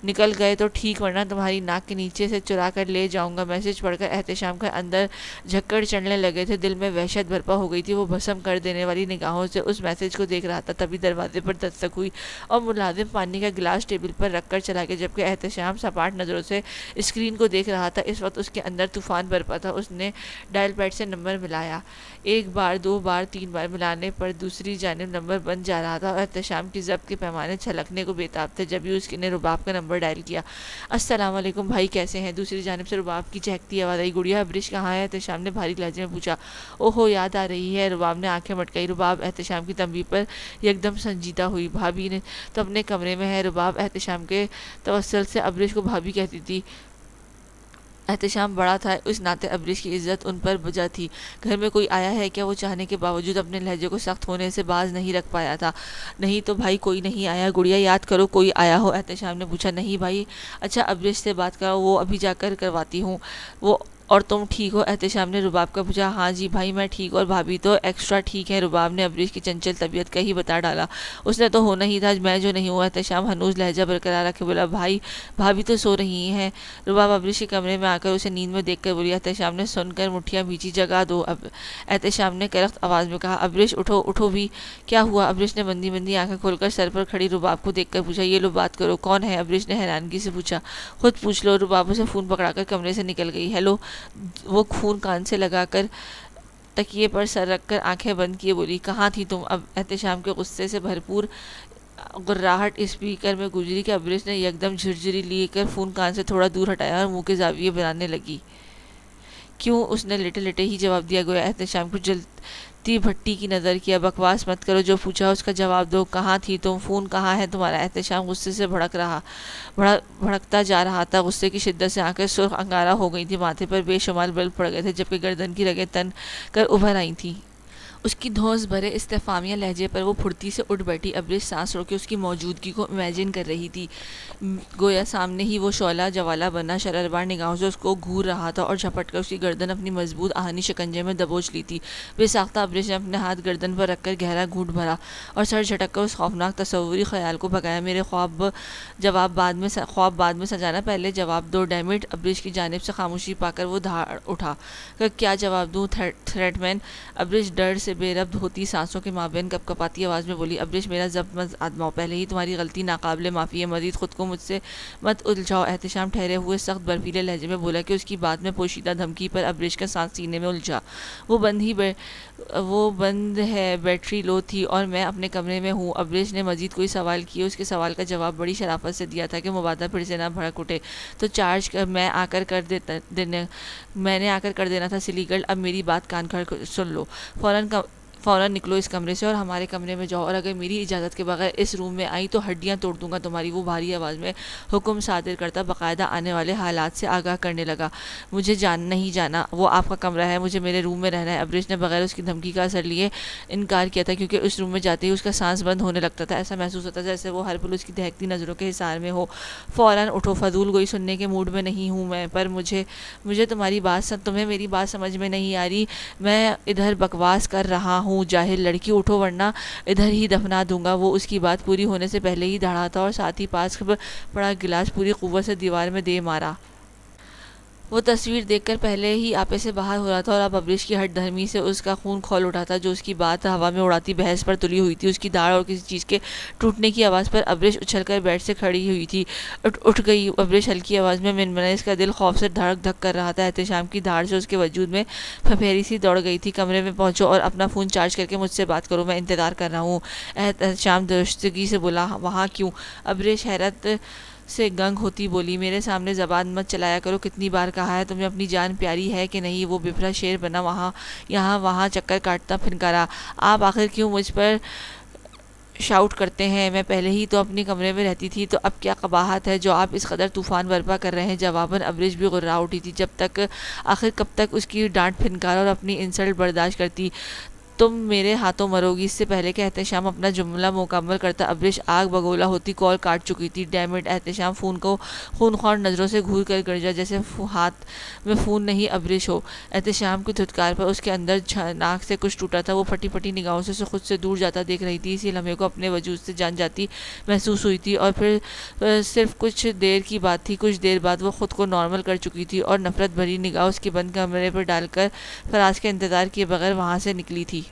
نکل گئے تو ٹھیک، ورنہ تمہاری ناک کے نیچے سے چرا کر لے جاؤں گا۔ میسج پڑھ کر احتشام کا اندر جھکڑ چڑھنے لگے تھے، دل میں وحشت برپا ہو گئی تھی۔ وہ بھسم کر دینے والی نگاہوں سے اس میسج کو دیکھ رہا تھا، تبھی دروازے پر دستک ہوئی اور ملازم پانی کا گلاس ٹیبل پر رکھ کر چلا گیا، جبکہ احتشام سپاٹ نظروں سے اسکرین کو دیکھ رہا تھا۔ اس وقت اس کے اندر طوفان برپا تھا۔ اس نے ڈائل پیڈ سے نمبر ملایا، ایک بار، دو بار، تین بار ملانے پر دوسری جانب نمبر بن جا رہا تھا اور احتشام کی ضبط کے پیمانے چھلکنے کو بےتاب تھے۔ جب ہی اس نے رباب کا نمبر ڈائل کیا۔ السلام علیکم بھائی، کیسے ہیں؟ دوسری جانب سے رباب کی چہکتی آواز آئی۔ گڑیا، ابریش کہاں ہے؟ احتشام نے بھاری لہجے میں پوچھا۔ اوہو، یاد آ رہی ہے؟ رباب نے آنکھیں مٹکائی۔ رباب احتشام کی تنبیہ پر یکدم سنجیدہ ہوئی۔ بھابی نے تو اپنے کمرے میں ہے۔ رباب احتشام کے توسل سے ابریش کو بھابی کہتی تھی۔ احتشام بڑا تھا، اس ناطے ابریش کی عزت ان پر بجا تھی۔ گھر میں کوئی آیا ہے کیا؟ وہ چاہنے کے باوجود اپنے لہجے کو سخت ہونے سے باز نہیں رکھ پایا تھا۔ نہیں تو بھائی، کوئی نہیں آیا۔ گڑیا، یاد کرو کوئی آیا ہو؟ احتشام نے پوچھا۔ نہیں بھائی۔ اچھا، ابریش سے بات کرو، وہ ابھی جا کر کرواتی ہوں۔ وہ اور تم ٹھیک ہو؟ احتشام نے رباب کا پوچھا۔ ہاں جی بھائی، میں ٹھیک، اور بھابی تو ایکسٹرا ٹھیک ہے۔ رباب نے ابریش کی چنچل طبیعت کا ہی بتا ڈالا۔ اس نے تو ہونا ہی تھا، میں جو نہیں ہوں۔ احتشام ہنوز لہجہ برقرار رکھے بولا۔ بھائی، بھابی تو سو رہی ہیں۔ رباب ابریش کے کمرے میں آ کر اسے نیند میں دیکھ کر بولی۔ احتشام نے سن کر مٹھیاں بھیچی۔ جگا دو احتشام نے کرخت آواز میں کہا۔ ابریش، اٹھو اٹھو بھی۔ کیا ہوا؟ ابریش نے مندی مندی آنکھیں کھول کر سر پر کھڑی رباب کو دیکھ کر پوچھا۔ یہ لو بات کرو، کون ہے؟ ابریش نے حیرانگی سے پوچھا۔ خود پوچھ لو۔ رباب اسے فون پکڑا کر کمرے سے نکل گئی۔ ہیلو۔ وہ فون کان سے لگا کر تکیے پر سر رکھ کر آنکھیں بند کیے بولی۔ کہاں تھی تم؟ اب احتشام کے غصے سے بھرپور غراہٹ اسپیکر میں گزری کہ ابریش نے یکدم جھرجھری لے کر فون کان سے تھوڑا دور ہٹایا اور منہ کے زاویے بنانے لگی۔ کیوں؟ اس نے لیٹے لیٹے ہی جواب دیا، گویا احتشام کو جلتی بھٹی کی نظر کیا۔ بکواس مت کرو، جو پوچھا اس کا جواب دو۔ کہاں تھی تم؟ فون کہاں ہے تمہارا؟ احتشام غصے سے بھڑکتا جا رہا تھا۔ غصے کی شدت سے آنکھیں سرخ انگارہ ہو گئی تھی، ماتھے پر بے شمار بل پڑ گئے تھے، جبکہ گردن کی رگیں تن کر ابھر آئی تھیں۔ اس کی دھونس بھرے استفہامیہ لہجے پر وہ پھرتی سے اٹھ بیٹھی۔ ابریش سانس روکے اس کی موجودگی کو امیجن کر رہی تھی، گویا سامنے ہی وہ شعلہ جوالا بنا شرربار نگاہوں سے اس کو گھور رہا تھا اور جھپٹ کر اس کی گردن اپنی مضبوط آہنی شکنجے میں دبوچ لی تھی۔ بے ساختہ ابریش نے اپنے ہاتھ گردن پر رکھ کر گہرا گھونٹ بھرا اور سر جھٹک کر اس خوفناک تصوری خیال کو بھگایا۔ میرے خواب بعد میں سجانا، پہلے جواب دو۔ ڈیمٹ! ابریش کی جانب سے خاموشی پا کر وہ دھاڑ اٹھا کہ کیا جواب دوں؟ تھریٹ مین! ابریش ڈر سے بے ربط ہوتی سانسوں کے مابین کپ کپاتی آواز میں بولی۔ ابریش، میرا ضبط مت آزماؤ، پہلے ہی تمہاری غلطی ناقابل معافی ہے، مزید خود کو مجھ سے مت الجھاؤ۔ احتشام ٹھہرے ہوئے سخت برفیلے لہجے میں بولا کہ اس کی بات میں پوشیدہ دھمکی پر ابریش کا سانس سینے میں الجھا۔ وہ بند ہے، بیٹری لو تھی اور میں اپنے کمرے میں ہوں۔ ابریش نے مزید کوئی سوال کیے، اس کے سوال کا جواب بڑی شرافت سے دیا تھا کہ مبادا پھر سے نہ بھڑک اٹھے۔ تو چارج میں نے آ کر کر دینا تھا، سلی گرل۔ اب میری بات کان کھول کر سن لو، فوراً نکلو اس کمرے سے اور ہمارے کمرے میں جاؤ، اور اگر میری اجازت کے بغیر اس روم میں آئی تو ہڈیاں توڑ دوں گا تمہاری۔ وہ بھاری آواز میں حکم صادر کرتا باقاعدہ آنے والے حالات سے آگاہ کرنے لگا۔ مجھے نہیں جانا، وہ آپ کا کمرہ ہے، مجھے میرے روم میں رہنا ہے۔ ابریش نے بغیر اس کی دھمکی کا اثر لیے انکار کیا تھا، کیونکہ اس روم میں جاتے ہی اس کا سانس بند ہونے لگتا تھا۔ ایسا محسوس ہوتا تھا جیسے وہ ہر پل اس کی دہکتی نظروں کے حصار میں ہو۔ فوراً اٹھو، فضول گوئی سننے کے موڈ میں نہیں ہوں میں، پر مجھے تمہیں میری بات سمجھ میں نہیں آ رہی۔ میں ادھر بکواس کر رہا ہوں، جاہل لڑکی، اٹھو ورنہ ادھر ہی دفنا دوں گا۔ وہ اس کی بات پوری ہونے سے پہلے ہی دھڑا تھا اور ساتھ ہی پاس پڑا گلاس پوری قوت سے دیوار میں دے مارا۔ وہ تصویر دیکھ کر پہلے ہی آپے سے باہر ہو رہا تھا اور اب ابریش کی ہٹ دھرمی سے اس کا خون کھول اٹھا تھا، جو اس کی بات ہوا میں اڑاتی بحث پر تلی ہوئی تھی۔ اس کی داڑھ اور کسی چیز کے ٹوٹنے کی آواز پر ابریش اچھل کر بیڈ سے کھڑی ہوئی تھی۔ اٹھ گئی ابریش ہلکی آواز میں منمنائی، اس کا دل خوف سے دھڑک دھک کر رہا تھا۔ احتشام کی دھاڑ سے اس کے وجود میں پھپھیری سی دوڑ گئی تھی۔ کمرے میں پہنچو اور اپنا فون چارج کر کے مجھ سے بات کرو، میں انتظار کر رہا ہوں، احتشام درستگی سے بولا۔ وہاں کیوں؟ ابریش حیرت سے گنگ ہوتی بولی۔ میرے سامنے زبان مت چلایا کرو، کتنی بار کہا ہے تمہیں اپنی جان پیاری ہے کہ نہیں؟ وہ بپھرا شیر بنا یہاں وہاں چکر کاٹتا پھنکارا۔ آپ آخر کیوں مجھ پر شاؤٹ کرتے ہیں؟ میں پہلے ہی تو اپنے کمرے میں رہتی تھی، تو اب کیا قباحت ہے جو آپ اس قدر طوفان برپا کر رہے ہیں؟ جواباً ابریش بھی غرا اٹھی تھی۔ آخر کب تک اس کی ڈانٹ پھنکار اور اپنی انسلٹ برداشت کرتی؟ تم میرے ہاتھوں مرو گی۔ اس سے پہلے کہ احتشام اپنا جملہ مکمل کرتا، ابریش آگ بگولا ہوتی کال کاٹ چکی تھی۔ Dam it! احتشام فون کو خونخوار نظروں سے گھور کر گرجا، جیسے ہاتھ میں فون نہیں ابریش ہو۔ احتشام کی دھتکار پر اس کے اندر ناک سے کچھ ٹوٹا تھا۔ وہ پھٹی پھٹی نگاہوں سے خود سے دور جاتا دیکھ رہی تھی۔ اسی لمحے کو اپنے وجود سے جان جاتی محسوس ہوئی تھی، اور پھر صرف کچھ دیر کی بات تھی۔ کچھ دیر بعد وہ خود کو نارمل کر چکی تھی اور نفرت بھری نگاہ اس کے بند کمرے پر ڈال کر فراز کے انتظار کیے بغیر وہاں سے نکلی تھی۔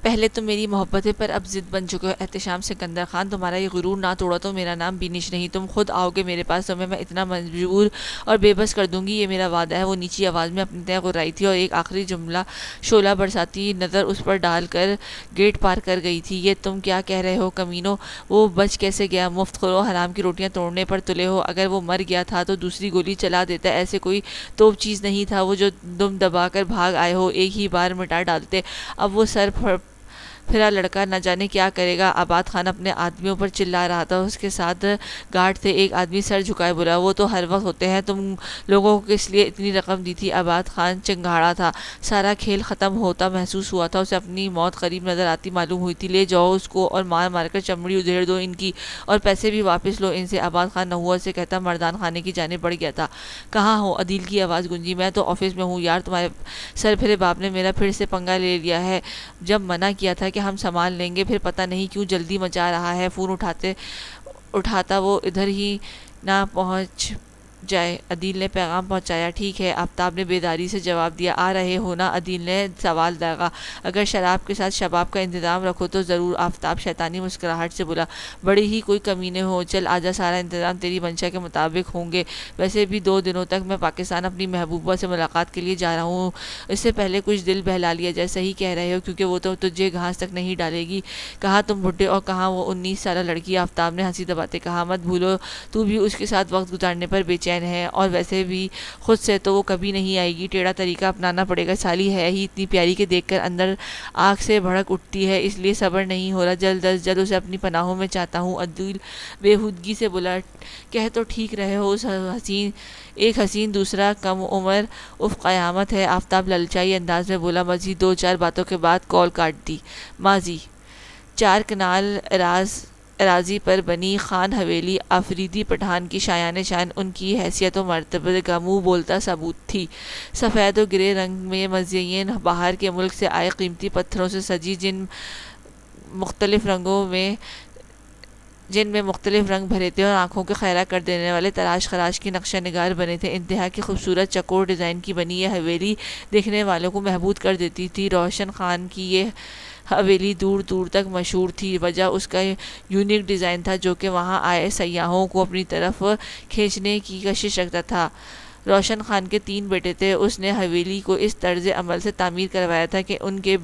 پہلے تو میری محبت ہے، پر اب ضد بن چکے ہو۔ احتشام سکندر خان، تمہارا یہ غرور نہ توڑا تو میرا نام بینش نہیں۔ تم خود آؤ گے میرے پاس، تمہیں میں اتنا مجبور اور بے بس کر دوں گی، یہ میرا وعدہ ہے۔ وہ نیچی آواز میں اپنی طے غرائی تھی اور ایک آخری جملہ شعلہ برساتی نظر اس پر ڈال کر گیٹ پار کر گئی تھی۔ یہ تم کیا کہہ رہے ہو کمینو؟ وہ بچ کیسے گیا؟ مفت خورو، حرام کی روٹیاں توڑنے پر تلے ہو۔ اگر وہ مر گیا تھا تو دوسری گولی چلا دیتا، ایسے کوئی توپ چیز نہیں تھا وہ جو تم دبا کر بھاگ آئے ہو، ایک ہی بار مٹا ڈالتے۔ اب وہ سر پھرا لڑکا نہ جانے کیا کرے گا۔ آباد خان اپنے آدمیوں پر چلا رہا تھا، اس کے ساتھ گارڈ تھے۔ ایک آدمی سر جھکائے بولا، وہ تو ہر وقت ہوتے ہیں، تم لوگوں کو کس لیے اتنی رقم دی تھی؟ آباد خان چنگھاڑا تھا، سارا کھیل ختم ہوتا محسوس ہوا تھا، اسے اپنی موت قریب نظر آتی معلوم ہوئی تھی۔ لے جاؤ اس کو اور مار مار کر چمڑی ادھیڑ دو ان کی، اور پیسے بھی واپس لو ان سے۔ آباد خان نحوست سے کہتا مردان خانے کی جانب بڑھ گیا تھا۔ کہاں ہو؟ عدیل کی آواز گونجی۔ میں تو آفس میں ہوں یار، تمہارے سر پھرے باپ نے میرا پھر سے پنگا لے لیا ہے۔ جب منع کیا تھا کہ ہم سنبھال لیں گے، پھر پتہ نہیں کیوں جلدی مچا رہا ہے۔ فون اٹھاتا وہ ادھر ہی نہ پہنچ جائے۔ عدیل نے پیغام پہنچایا۔ ٹھیک ہے، آفتاب نے بیداری سے جواب دیا۔ آ رہے ہو نا؟ عدیل نے سوال داغا۔ اگر شراب کے ساتھ شباب کا انتظام رکھو تو ضرور، آفتاب شیطانی مسکراہٹ سے بولا۔ بڑے ہی کوئی کمینے ہو، چل آجا، سارا انتظام تیری منشا کے مطابق ہوں گے۔ ویسے بھی 2 دنوں تک میں پاکستان اپنی محبوبہ سے ملاقات کے لیے جا رہا ہوں، اس سے پہلے کچھ دل بہلا لیا جائے۔ صحیح کہہ رہے ہو، کیونکہ وہ تو تجھے گھاس تک نہیں ڈالے گی۔ کہاں تم بڈھے اور کہاں وہ 19 سالہ لڑکی، آفتاب نے ہنسی دباتے کہا۔ مت بھولو تو بھی اس کے ساتھ وقت گزارنے پر بے چین ہے، اور ویسے بھی خود سے تو وہ کبھی نہیں آئے گی، ٹیڑھا طریقہ اپنانا پڑے گا۔ سالی ہے ہی اتنی پیاری کہ دیکھ کر اندر آگ سے بھڑک اٹھتی ہے، اس لیے صبر نہیں ہو رہا، جلد از جلد اسے اپنی پناہوں میں چاہتا ہوں۔ عدیل بےہودگی سے بولا۔ کہہ تو ٹھیک رہے ہو، ایک حسین دوسرا کم عمر، اف قیامت ہے۔ آفتاب للچائی انداز میں بولا۔ مزید 2-4 باتوں کے بعد کال کاٹ دی۔ ماضی 4 کنال اراضی پر بنی خان حویلی آفریدی پٹھان کی شایان شان، ان کی حیثیت و مرتبہ کا منہ بولتا ثبوت تھی۔ سفید و گرے رنگ میں مزین، باہر کے ملک سے آئے قیمتی پتھروں سے سجی، جن میں مختلف رنگ بھرے تھے اور آنکھوں کے خیرہ کر دینے والے تراش خراش کی نقشہ نگار بنے تھے۔ انتہا کی خوبصورت چکور ڈیزائن کی بنی یہ حویلی دیکھنے والوں کو محبوط کر دیتی تھی۔ روشن خان کی یہ حویلی دور دور تک مشہور تھی، وجہ اس کا یونیک ڈیزائن تھا جو کہ وہاں آئے سیاحوں کو اپنی طرف کھینچنے کی کشش رکھتا تھا۔ روشن خان کے 3 بیٹے تھے، اس نے حویلی کو اس طرز عمل سے تعمیر کروایا تھا کہ ان کے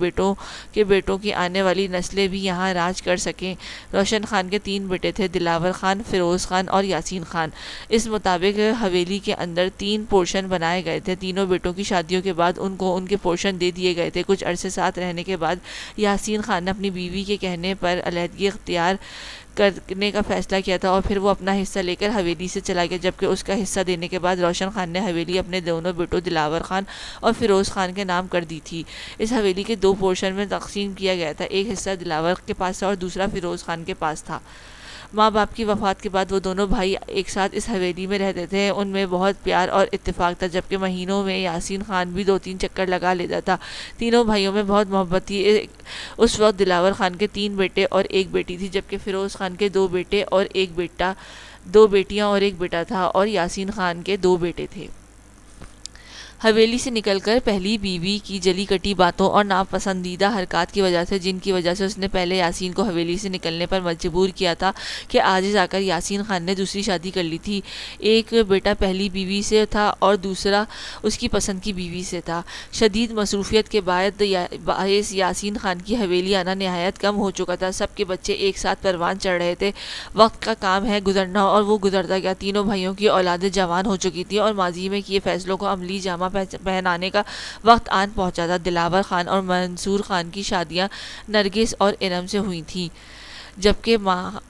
بیٹوں کی آنے والی نسلیں بھی یہاں راج کر سکیں۔ روشن خان کے 3 بیٹے تھے، دلاور خان، فیروز خان اور یاسین خان۔ اس مطابق حویلی کے اندر 3 پورشن بنائے گئے تھے۔ تینوں بیٹوں کی شادیوں کے بعد ان کو ان کے پورشن دے دیے گئے تھے۔ کچھ عرصے ساتھ رہنے کے بعد یاسین خان نے اپنی بیوی کے کہنے پر علیحدگی اختیار کرنے کا فیصلہ کیا تھا، اور پھر وہ اپنا حصہ لے کر حویلی سے چلا گیا، جبکہ اس کا حصہ دینے کے بعد روشن خان نے حویلی اپنے دونوں بیٹوں دلاور خان اور فیروز خان کے نام کر دی تھی۔ اس حویلی کے 2 پورشن میں تقسیم کیا گیا تھا، ایک حصہ دلاور کے پاس تھا اور دوسرا فیروز خان کے پاس تھا۔ ماں باپ کی وفات کے بعد وہ دونوں بھائی ایک ساتھ اس حویلی میں رہتے تھے۔ ان میں بہت پیار اور اتفاق تھا، جبکہ مہینوں میں یاسین خان بھی 2-3 چکر لگا لیتا تھا۔ تینوں بھائیوں میں بہت محبت تھی۔ اس وقت دلاور خان کے 3 بیٹے اور 1 بیٹی تھی، جبکہ فیروز خان کے 2 بیٹے اور 1 بیٹا، 2 بیٹیاں اور 1 بیٹا تھا، اور یاسین خان کے 2 بیٹے تھے۔ حویلی سے نکل کر پہلی بیوی کی جلی کٹی باتوں اور ناپسندیدہ حرکات کی وجہ سے، جن کی وجہ سے اس نے پہلے یاسین کو حویلی سے نکلنے پر مجبور کیا تھا کہ عاجز آ کر یاسین خان نے دوسری شادی کر لی تھی۔ ایک بیٹا پہلی بیوی سے تھا اور دوسرا اس کی پسند کی بیوی سے تھا۔ شدید مصروفیت کے باعث یاسین خان کی حویلی آنا نہایت کم ہو چکا تھا۔ سب کے بچے ایک ساتھ پروان چڑھ رہے تھے۔ وقت کا کام ہے گزرنا اور وہ گزرتا گیا۔ تینوں بھائیوں کی اولادیں جوان ہو چکی تھیں اور ماضی میں کیے فیصلوں کو عملی جامہ پہنانے کا وقت آن پہنچا تھا۔ دلاور خان اور منصور خان کی شادیاں نرگس اور ارم سے ہوئی تھیں، جبکہ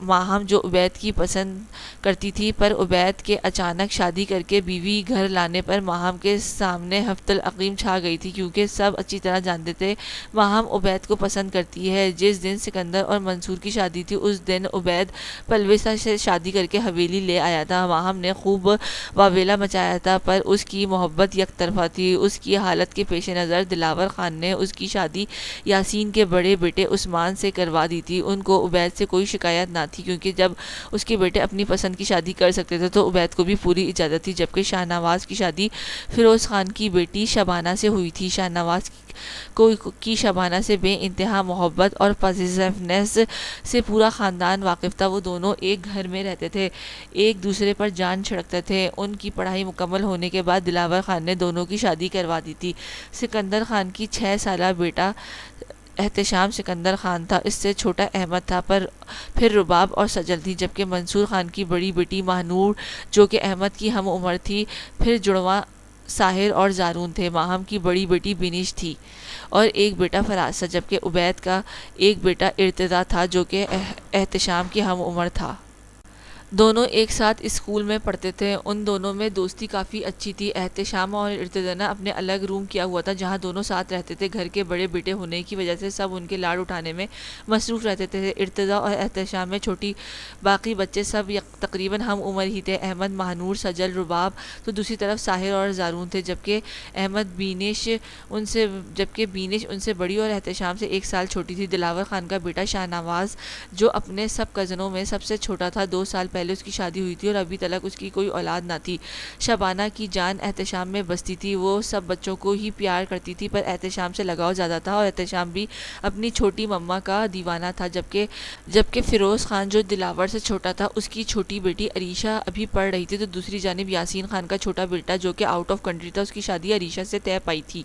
ماہم جو عبید کی پسند کرتی تھی، پر عبید کے اچانک شادی کر کے بیوی گھر لانے پر ماہم کے سامنے ہفت العقیم چھا گئی تھی، کیونکہ سب اچھی طرح جانتے تھے ماہم عبید کو پسند کرتی ہے۔ جس دن سکندر اور منصور کی شادی تھی، اس دن عبید پلویسا سے شادی کر کے حویلی لے آیا تھا۔ ماہم نے خوب واویلا مچایا تھا، پر اس کی محبت یک طرفہ تھی۔ اس کی حالت کے پیش نظر دلاور خان نے اس کی شادی یاسین کے بڑے بیٹے عثمان سے کروا دی تھی۔ ان کو عبید سے کوئی شکایت نہ تھی، کیونکہ جب اس کے بیٹے اپنی پسند کی شادی کر سکتے تھے تو عبید کو بھی پوری اجازت تھی۔ جبکہ شاہ نواز کی شادی فیروز خان کی بیٹی شبانہ سے ہوئی تھی۔ شاہ نواز کی شبانہ سے بے انتہا محبت اور پوزیسیونیس سے پورا خاندان واقف تھا۔ وہ دونوں ایک گھر میں رہتے تھے، ایک دوسرے پر جان چھڑکتے تھے۔ ان کی پڑھائی مکمل ہونے کے بعد دلاور خان نے دونوں کی شادی کروا دی تھی۔ سکندر خان کی 6 سالہ بیٹا احتشام سکندر خان تھا، اس سے چھوٹا احمد تھا، پھر رباب اور سجل تھی، جبکہ منصور خان کی بڑی بیٹی ماہنور جو کہ احمد کی ہم عمر تھی، پھر جڑواں ساحر اور زارون تھے۔ ماہم کی بڑی بیٹی بینش تھی اور ایک بیٹا فراز تھا، جبکہ عبید کا ایک بیٹا ارتضیٰ تھا جو کہ احتشام کی ہم عمر تھا۔ دونوں ایک ساتھ اسکول میں پڑھتے تھے۔ ان دونوں میں دوستی کافی اچھی تھی۔ احتشام اور ارتضیٰ نے اپنے الگ روم کیا ہوا تھا جہاں دونوں ساتھ رہتے تھے۔ گھر کے بڑے بیٹے ہونے کی وجہ سے سب ان کے لاڈ اٹھانے میں مصروف رہتے تھے۔ ارتضیٰ اور احتشام میں چھوٹی، باقی بچے سب تقریباً ہم عمر ہی تھے۔ احمد، ماہنور، سجل، رباب تو دوسری طرف ساحر اور زارون تھے، جبکہ بینش ان سے بڑی اور احتشام سے 1 سال چھوٹی تھی۔ دلاور خان کا بیٹا شاہ نواز جو اپنے سب کزنوں میں سب سے چھوٹا تھا، 2 سال پہلے اس کی شادی ہوئی تھی اور ابھی تک اس کی کوئی اولاد نہ تھی۔ شبانہ کی جان احتشام میں بستی تھی۔ وہ سب بچوں کو ہی پیار کرتی تھی، پر احتشام سے لگاؤ زیادہ تھا اور احتشام بھی اپنی چھوٹی مما کا دیوانہ تھا۔ جبکہ فیروز خان جو دلاور سے چھوٹا تھا، اس کی چھوٹی بیٹی عریشہ ابھی پڑھ رہی تھی، تو دوسری جانب یاسین خان کا چھوٹا بیٹا جو کہ آؤٹ آف کنٹری تھا، اس کی شادی عریشہ سے طے پائی تھی۔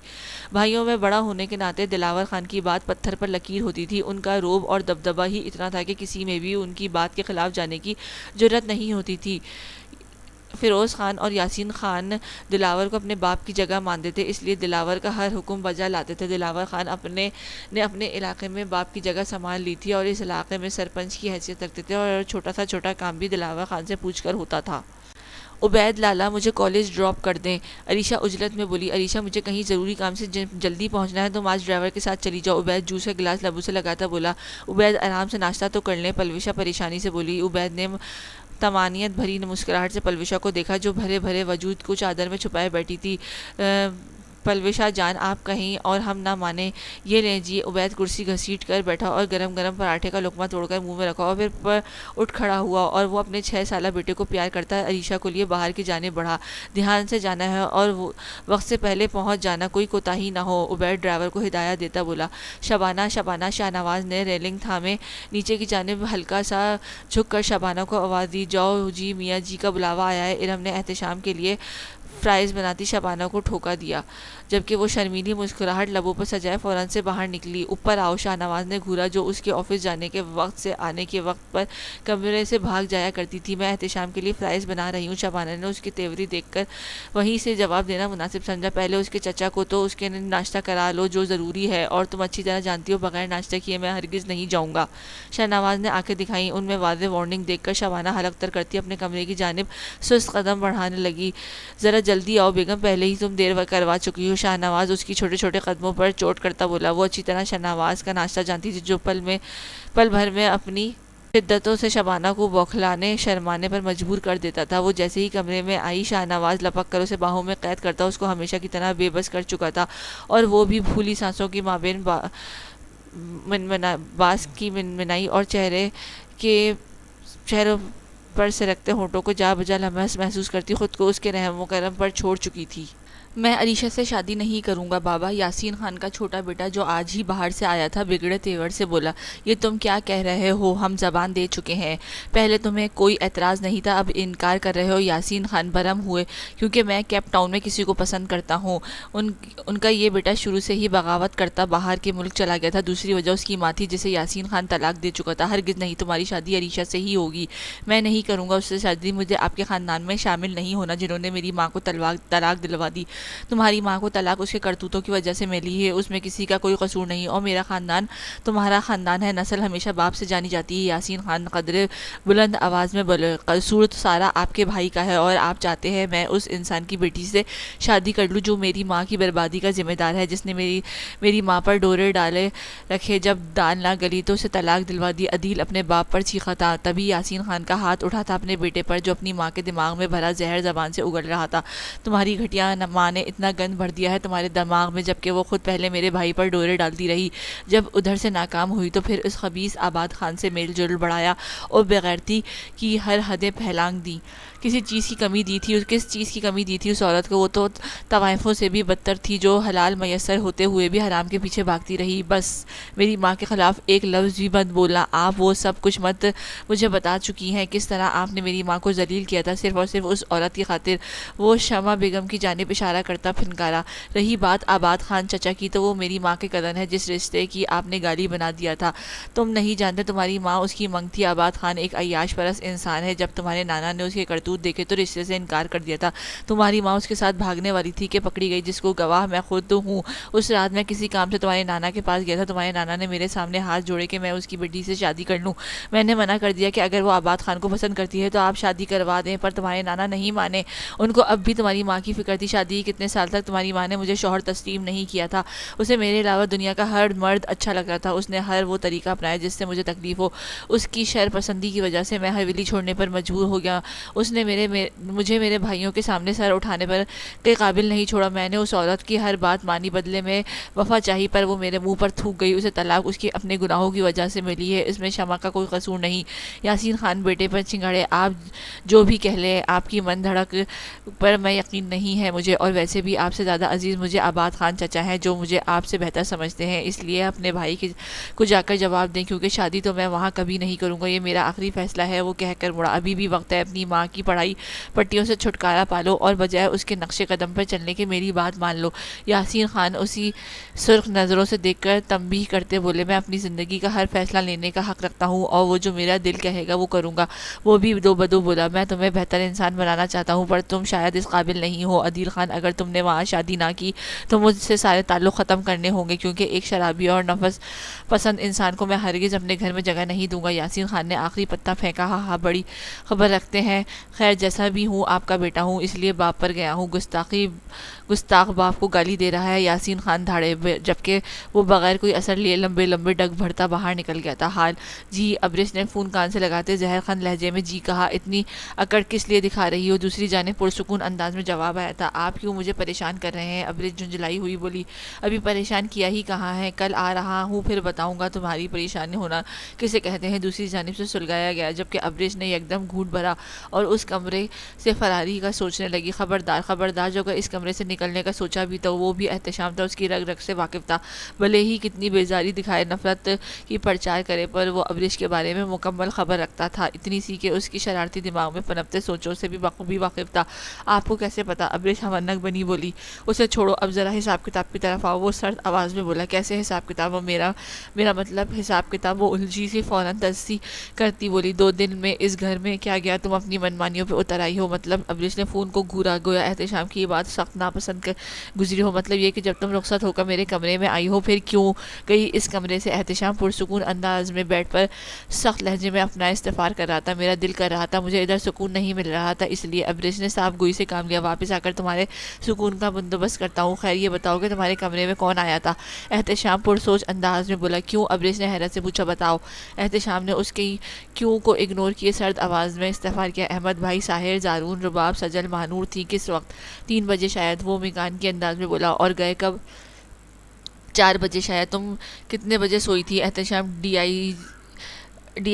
بھائیوں میں بڑا ہونے کے ناطے دلاور خان کی بات پتھر پر لکیر ہوتی تھی۔ ان کا رعب اور دبدبہ ہی اتنا تھا کہ کسی میں بھی ان کی بات کے خلاف جانے کی جرأت نہیں ہوتی تھی۔ فیروز خان اور یاسین خان دلاور کو اپنے باپ کی جگہ مانتے تھے، اس لیے دلاور کا ہر حکم بجا لاتے تھے۔ دلاور خان نے اپنے علاقے میں باپ کی جگہ سنبھال لی تھی اور اس علاقے میں سرپنچ کی حیثیت رکھتے تھے، اور چھوٹا کام بھی دلاور خان سے پوچھ کر ہوتا تھا۔ عبید لالا، مجھے کالج ڈراپ کر دیں، عریشہ عجلت میں بولی۔ عریشہ، مجھے کہیں ضروری کام سے جلدی پہنچنا ہے، تم آج ڈرائیور کے ساتھ چلی جاؤ۔ عبید جوس کا گلاس لبوں سے لگاتا بولا۔ عبید، آرام سے ناشتہ تو کر لیں، پلوشہ پریشانی سے بولی۔ عبید نے طمانینت بھری مسکراہٹ سے پلوشہ کو دیکھا جو بھرے وجود کو چادر میں چھپائے بیٹھی تھی۔ پلوشہ جان، آپ کہیں اور ہم نہ مانیں، یہ لیں جی۔ عبید کرسی گھسیٹ کر بیٹھا اور گرم پراٹھے کا لقمہ توڑ کر منہ میں رکھا اور پھر اٹھ کھڑا ہوا، اور وہ اپنے 6 سالہ بیٹے کو پیار کرتا عریشہ کو لیے باہر کی جانب بڑھا۔ دھیان سے جانا ہے اور وقت سے پہلے پہنچ جانا، کوئی کوتاہی نہ ہو، عبید ڈرائیور کو ہدایت دیتا بولا۔ شبانہ، شاہ نواز نے ریلنگ تھامے نیچے کی جانب ہلکا سا جھک کر شبانہ کو آواز دی، جاؤ جی، میاں جی کا بلاوا آیا ہے۔ ارم نے احتشام کے لیے فرائز بناتی شبانہ کو ٹھوکا دیا، جبکہ وہ شرمیلی مسکراہٹ لبوں پر سجائے فوراً سے باہر نکلی۔ اوپر آؤ، شاہ نواز نے گھورا جو اس کے آفس جانے کے وقت سے آنے کے وقت پر کمرے سے بھاگ جایا کرتی تھی۔ میں احتشام کے لیے فرائز بنا رہی ہوں۔ شبانہ نے اس کی تیوری دیکھ کر وہیں سے جواب دینا مناسب سمجھا، پہلے اس کے چچا کو تو اس کے ناشتہ کرا لو جو ضروری ہے، اور تم اچھی طرح جانتی ہو بغیر ناشتہ کیے میں ہرگز نہیں جاؤں گا۔ شاہ نواز نے آنکھیں دکھائیں، ان میں واضح وارننگ دیکھ کر شبانہ حلق تر کرتی اپنے کمرے کی جانب سست قدم بڑھانے لگی۔ ذرا جلدی آؤ بیگم، پہلے ہی تم دیر کروا چکی ہو۔ شاہ نواز اس کی چھوٹے قدموں پر چوٹ کرتا بولا۔ وہ اچھی طرح شاہ نواز کا ناشتہ جانتی تھی جو پل بھر میں اپنی شدتوں سے شبانہ کو بوکھلانے شرمانے پر مجبور کر دیتا تھا۔ وہ جیسے ہی کمرے میں آئی، شاہ نواز لپک کر اسے باہوں میں قید کرتا اس کو ہمیشہ کی طرح بے بس کر چکا تھا، اور وہ بھی بھولی سانسوں کی مابین باس کی منمنائی اور چہروں پر سرکتے ہونٹوں کو جا بجا لمس محسوس کرتی خود کو اس کے رحم و کرم پر چھوڑ چکی تھی۔ میں علیشہ سے شادی نہیں کروں گا بابا، یاسین خان کا چھوٹا بیٹا جو آج ہی باہر سے آیا تھا بگڑے تیور سے بولا۔ یہ تم کیا کہہ رہے ہو، ہم زبان دے چکے ہیں، پہلے تمہیں کوئی اعتراض نہیں تھا، اب انکار کر رہے ہو۔ یاسین خان برہم ہوئے۔ کیونکہ میں کیپ ٹاؤن میں کسی کو پسند کرتا ہوں، ان کا یہ بیٹا شروع سے ہی بغاوت کرتا باہر کے ملک چلا گیا تھا، دوسری وجہ اس کی ماں تھی جسے یاسین خان طلاق دے چکا تھا۔ ہرگز نہیں، تمہاری شادی علیشہ سے ہی ہوگی، میں نہیں کروں گا اس سے شادی، مجھے آپ کے خاندان میں شامل نہیں ہونا جنہوں نے میری ماں کو طلاق دلوا دی۔ تمہاری ماں کو طلاق اس کے کرتوتوں کی وجہ سے ملی ہے، اس میں کسی کا کوئی قصور نہیں، اور میرا خاندان تمہارا خاندان ہے، نسل ہمیشہ باپ سے جانی جاتی ہے۔ یاسین خان قدرے بلند آواز میں بولے، قصور تو سارا آپ کے بھائی کا ہے، اور آپ چاہتے ہیں میں اس انسان کی بیٹی سے شادی کر لوں جو میری ماں کی بربادی کا ذمہ دار ہے، جس نے میری ماں پر ڈورے ڈالے رکھے، جب دال نہ گلی تو اسے طلاق دلوا دی۔ عدیل اپنے باپ پر چیخا تھا، تبھی یاسین خان کا ہاتھ اٹھا تھا اپنے بیٹے پر جو اپنی ماں کے دماغ میں بھرا زہر زبان سے اگل رہا تھا۔ تمہاری گھٹیا ماں نے اتنا گند بھر دیا ہے تمہارے دماغ میں، جبکہ وہ خود پہلے میرے بھائی پر ڈورے ڈالتی رہی، جب ادھر سے ناکام ہوئی تو پھر اس خبیث آباد خان سے میل جول بڑھایا اور بغیرتی کی ہر حدیں پھیلانگ دی۔ کس چیز کی کمی دی تھی اس عورت کو؟ وہ تو طوائفوں سے بھی بدتر تھی جو حلال میسر ہوتے ہوئے بھی حرام کے پیچھے بھاگتی رہی۔ بس میری ماں کے خلاف ایک لفظ بھی مت بولنا، آپ وہ سب کچھ مجھے بتا چکی ہیں، کس طرح آپ نے میری ماں کو ذلیل کیا تھا صرف اور صرف اس عورت کی خاطر۔ وہ شمع بیگم کی جانب اشارہ کرتا پھنکارا۔ رہی بات آباد خان چچا کی تو وہ میری ماں کے کزن ہے جس رشتے کی آپ نے گالی بنا دیا تھا۔ تم نہیں جانتے، تمہاری ماں اس کی منگ تھی۔ آباد خان ایک عیاش پرست انسان ہے، جب تمہارے نانا نے اس کے کرتوت دیکھے تو رشتے سے انکار کر دیا تھا۔ تمہاری ماں اس کے ساتھ بھاگنے والی تھی کہ پکڑی گئی، جس کو گواہ میں خود ہوں۔ اس رات میں کسی کام سے تمہارے نانا کے پاس گیا تھا، تمہارے نانا نے میرے سامنے ہاتھ جوڑے کہ میں اس کی بیٹی سے شادی کر لوں۔ میں نے منع کر دیا کہ اگر وہ آباد خان کو پسند کرتی ہے تو آپ شادی کروا دیں، پر تمہارے نانا نہیں مانے، ان کو اب بھی تمہاری ماں کی فکر تھی۔ شادی کتنے سال تک تمہاری ماں نے مجھے شوہر تسلیم نہیں کیا تھا، اسے میرے علاوہ دنیا کا ہر مرد اچھا لگتا تھا، اس نے ہر وہ طریقہ اپنایا جس سے مجھے تکلیف ہو، اس کی شر پسندی کی وجہ سے میں حویلی چھوڑنے پر مجبور ہو گیا، اس نے مجھے میرے بھائیوں کے سامنے سر اٹھانے پر کے قابل نہیں چھوڑا۔ میں نے اس عورت کی ہر بات مانی، بدلے میں وفا چاہی، پر وہ میرے منہ پر تھوک گئی۔ اسے طلاق اس کی اپنے گناہوں کی وجہ سے ملی ہے، اس میں شمع کا کوئی قصور نہیں۔ یاسین خان بیٹے پر چنگاڑے، آپ جو بھی کہہ لیں، آپ کی من دھڑک پر میں یقین نہیں ہے مجھے، اور ویسے بھی آپ سے زیادہ عزیز مجھے آباد خان چچا ہیں جو مجھے آپ سے بہتر سمجھتے ہیں، اس لیے اپنے بھائی کو جا کر جواب دیں، کیونکہ شادی تو میں وہاں کبھی نہیں کروں گا، یہ میرا آخری فیصلہ ہے۔ وہ کہہ کر مڑا۔ ابھی بھی وقت ہے، اپنی ماں کی پڑھائی پٹیوں سے چھٹکارا پالو اور بجائے اس کے نقش قدم پر چلنے کے میری بات مان لو۔ یاسین خان اسی سرخ نظروں سے دیکھ کر تنبیہ کرتے بولے، میں اپنی زندگی کا ہر فیصلہ لینے کا حق رکھتا ہوں، اور وہ جو میرا دل کہے گا وہ کروں گا۔ وہ بھی دو بدو بولا، میں تمہیں بہتر انسان بنانا چاہتا ہوں، پر تم شاید اس قابل نہیں ہو۔ عدیل خان، اگر تم نے وہاں شادی نہ کی تو مجھ سے سارے تعلق ختم کرنے ہوں گے، کیونکہ ایک شرابی اور نفس پسند انسان کو میں ہرگز اپنے گھر میں جگہ نہیں دوں گا۔ یاسین خان نے آخری پتا پھینکا، ہاں ہاں، بڑی خبر رکھتے ہیں، خیر جیسا بھی ہوں آپ کا بیٹا ہوں، اس لیے باپ پر گیا ہوں۔ گستاخ باپ کو گالی دے رہا ہے۔ یاسین خان دھاڑے، جبکہ وہ بغیر کوئی اثر لیے لمبے لمبے ڈگ بھرتا باہر نکل گیا تھا۔ حال جی، ابرش نے فون کان سے لگاتے زہر خند لہجے میں جی کہا، اتنی اکڑ کس لیے دکھا رہی ہو؟ دوسری جانب پرسکون انداز میں جواب آیا تھا، آپ کیوں مجھے پریشان کر رہے ہیں؟ ابرش جھنجھلائی ہوئی بولی، ابھی پریشان کیا ہی کہاں ہے، کل آ رہا ہوں پھر بتاؤں گا تمہاری پریشانی ہونا کسے کہتے ہیں۔ دوسری جانب سے سلگایا گیا، جبکہ ابرش نے یکدم گھونٹ بھرا اور اس کمرے سے فراری کا سوچنے لگی۔ خبردار خبردار، جو اگر اس کمرے سے نکلنے کا سوچا بھی تو وہ بھی احتشام تھا، اس کی رگ رگ سے واقف تھا، بھلے ہی کتنی بیزاری دکھائے، نفرت کی پرچار کرے، پر وہ ابرش کے بارے میں مکمل خبر رکھتا تھا، اتنی سی کہ اس کی شرارتی دماغ میں پنپتے سوچوں سے بھی بخوبی واقف تھا۔ آپ کو کیسے پتا؟ ابرش ہمنگ بنی بولی، اسے چھوڑو، اب ذرا حساب کتاب کی طرف آؤ۔ وہ سرد آواز میں بولا، کیسے حساب کتاب؟ وہ میرا مطلب حساب کتاب؟ وہ الجھی سی فوراً تصحیح کرتی بولی، 2 دن میں اس گھر میں کیا گیا، تم اپنی منمانیوں پہ اتر آئی ہو؟ مطلب؟ ابرش نے فون کو گھورا، گویا احتشام کی یہ بات سخت ناپسند گزری ہو۔ مطلب یہ کہ جب تم رخصت ہو کر میرے کمرے میں آئی ہو پھر کیوں گئی اس کمرے سے؟ احتشام پرسکون انداز میں بیڈ پر سخت لہجے میں اپنا استغفار کر رہا تھا، میرا دل کر رہا تھا، مجھے ادھر سکون نہیں مل رہا تھا، اس لیے ابرش نے صاف گوئی سے کام لیا، واپس آ کر تمہارے سکون کا بندوبست کرتا ہوں۔ خیر یہ بتاؤ کہ تمہارے کمرے میں کون آیا تھا؟ احتشام پرسوچ انداز میں بولا۔ کیوں؟ ابرش نے حیرت سے پوچھا۔ بتاؤ۔ احتشام نے اس کی کیوں کو اگنور کیے سرد آواز میں استغفار کیا، احمد بھائی، ساحر، زارون، رباب، سجل، مہنور تھی، کس وقت؟ 3 بجے شاید، وہ میکان کے انداز میں بولا۔ اور گئے کب؟ 4 بجے شاید۔ تم کتنے بجے سوئی تھی؟ احتشام ڈی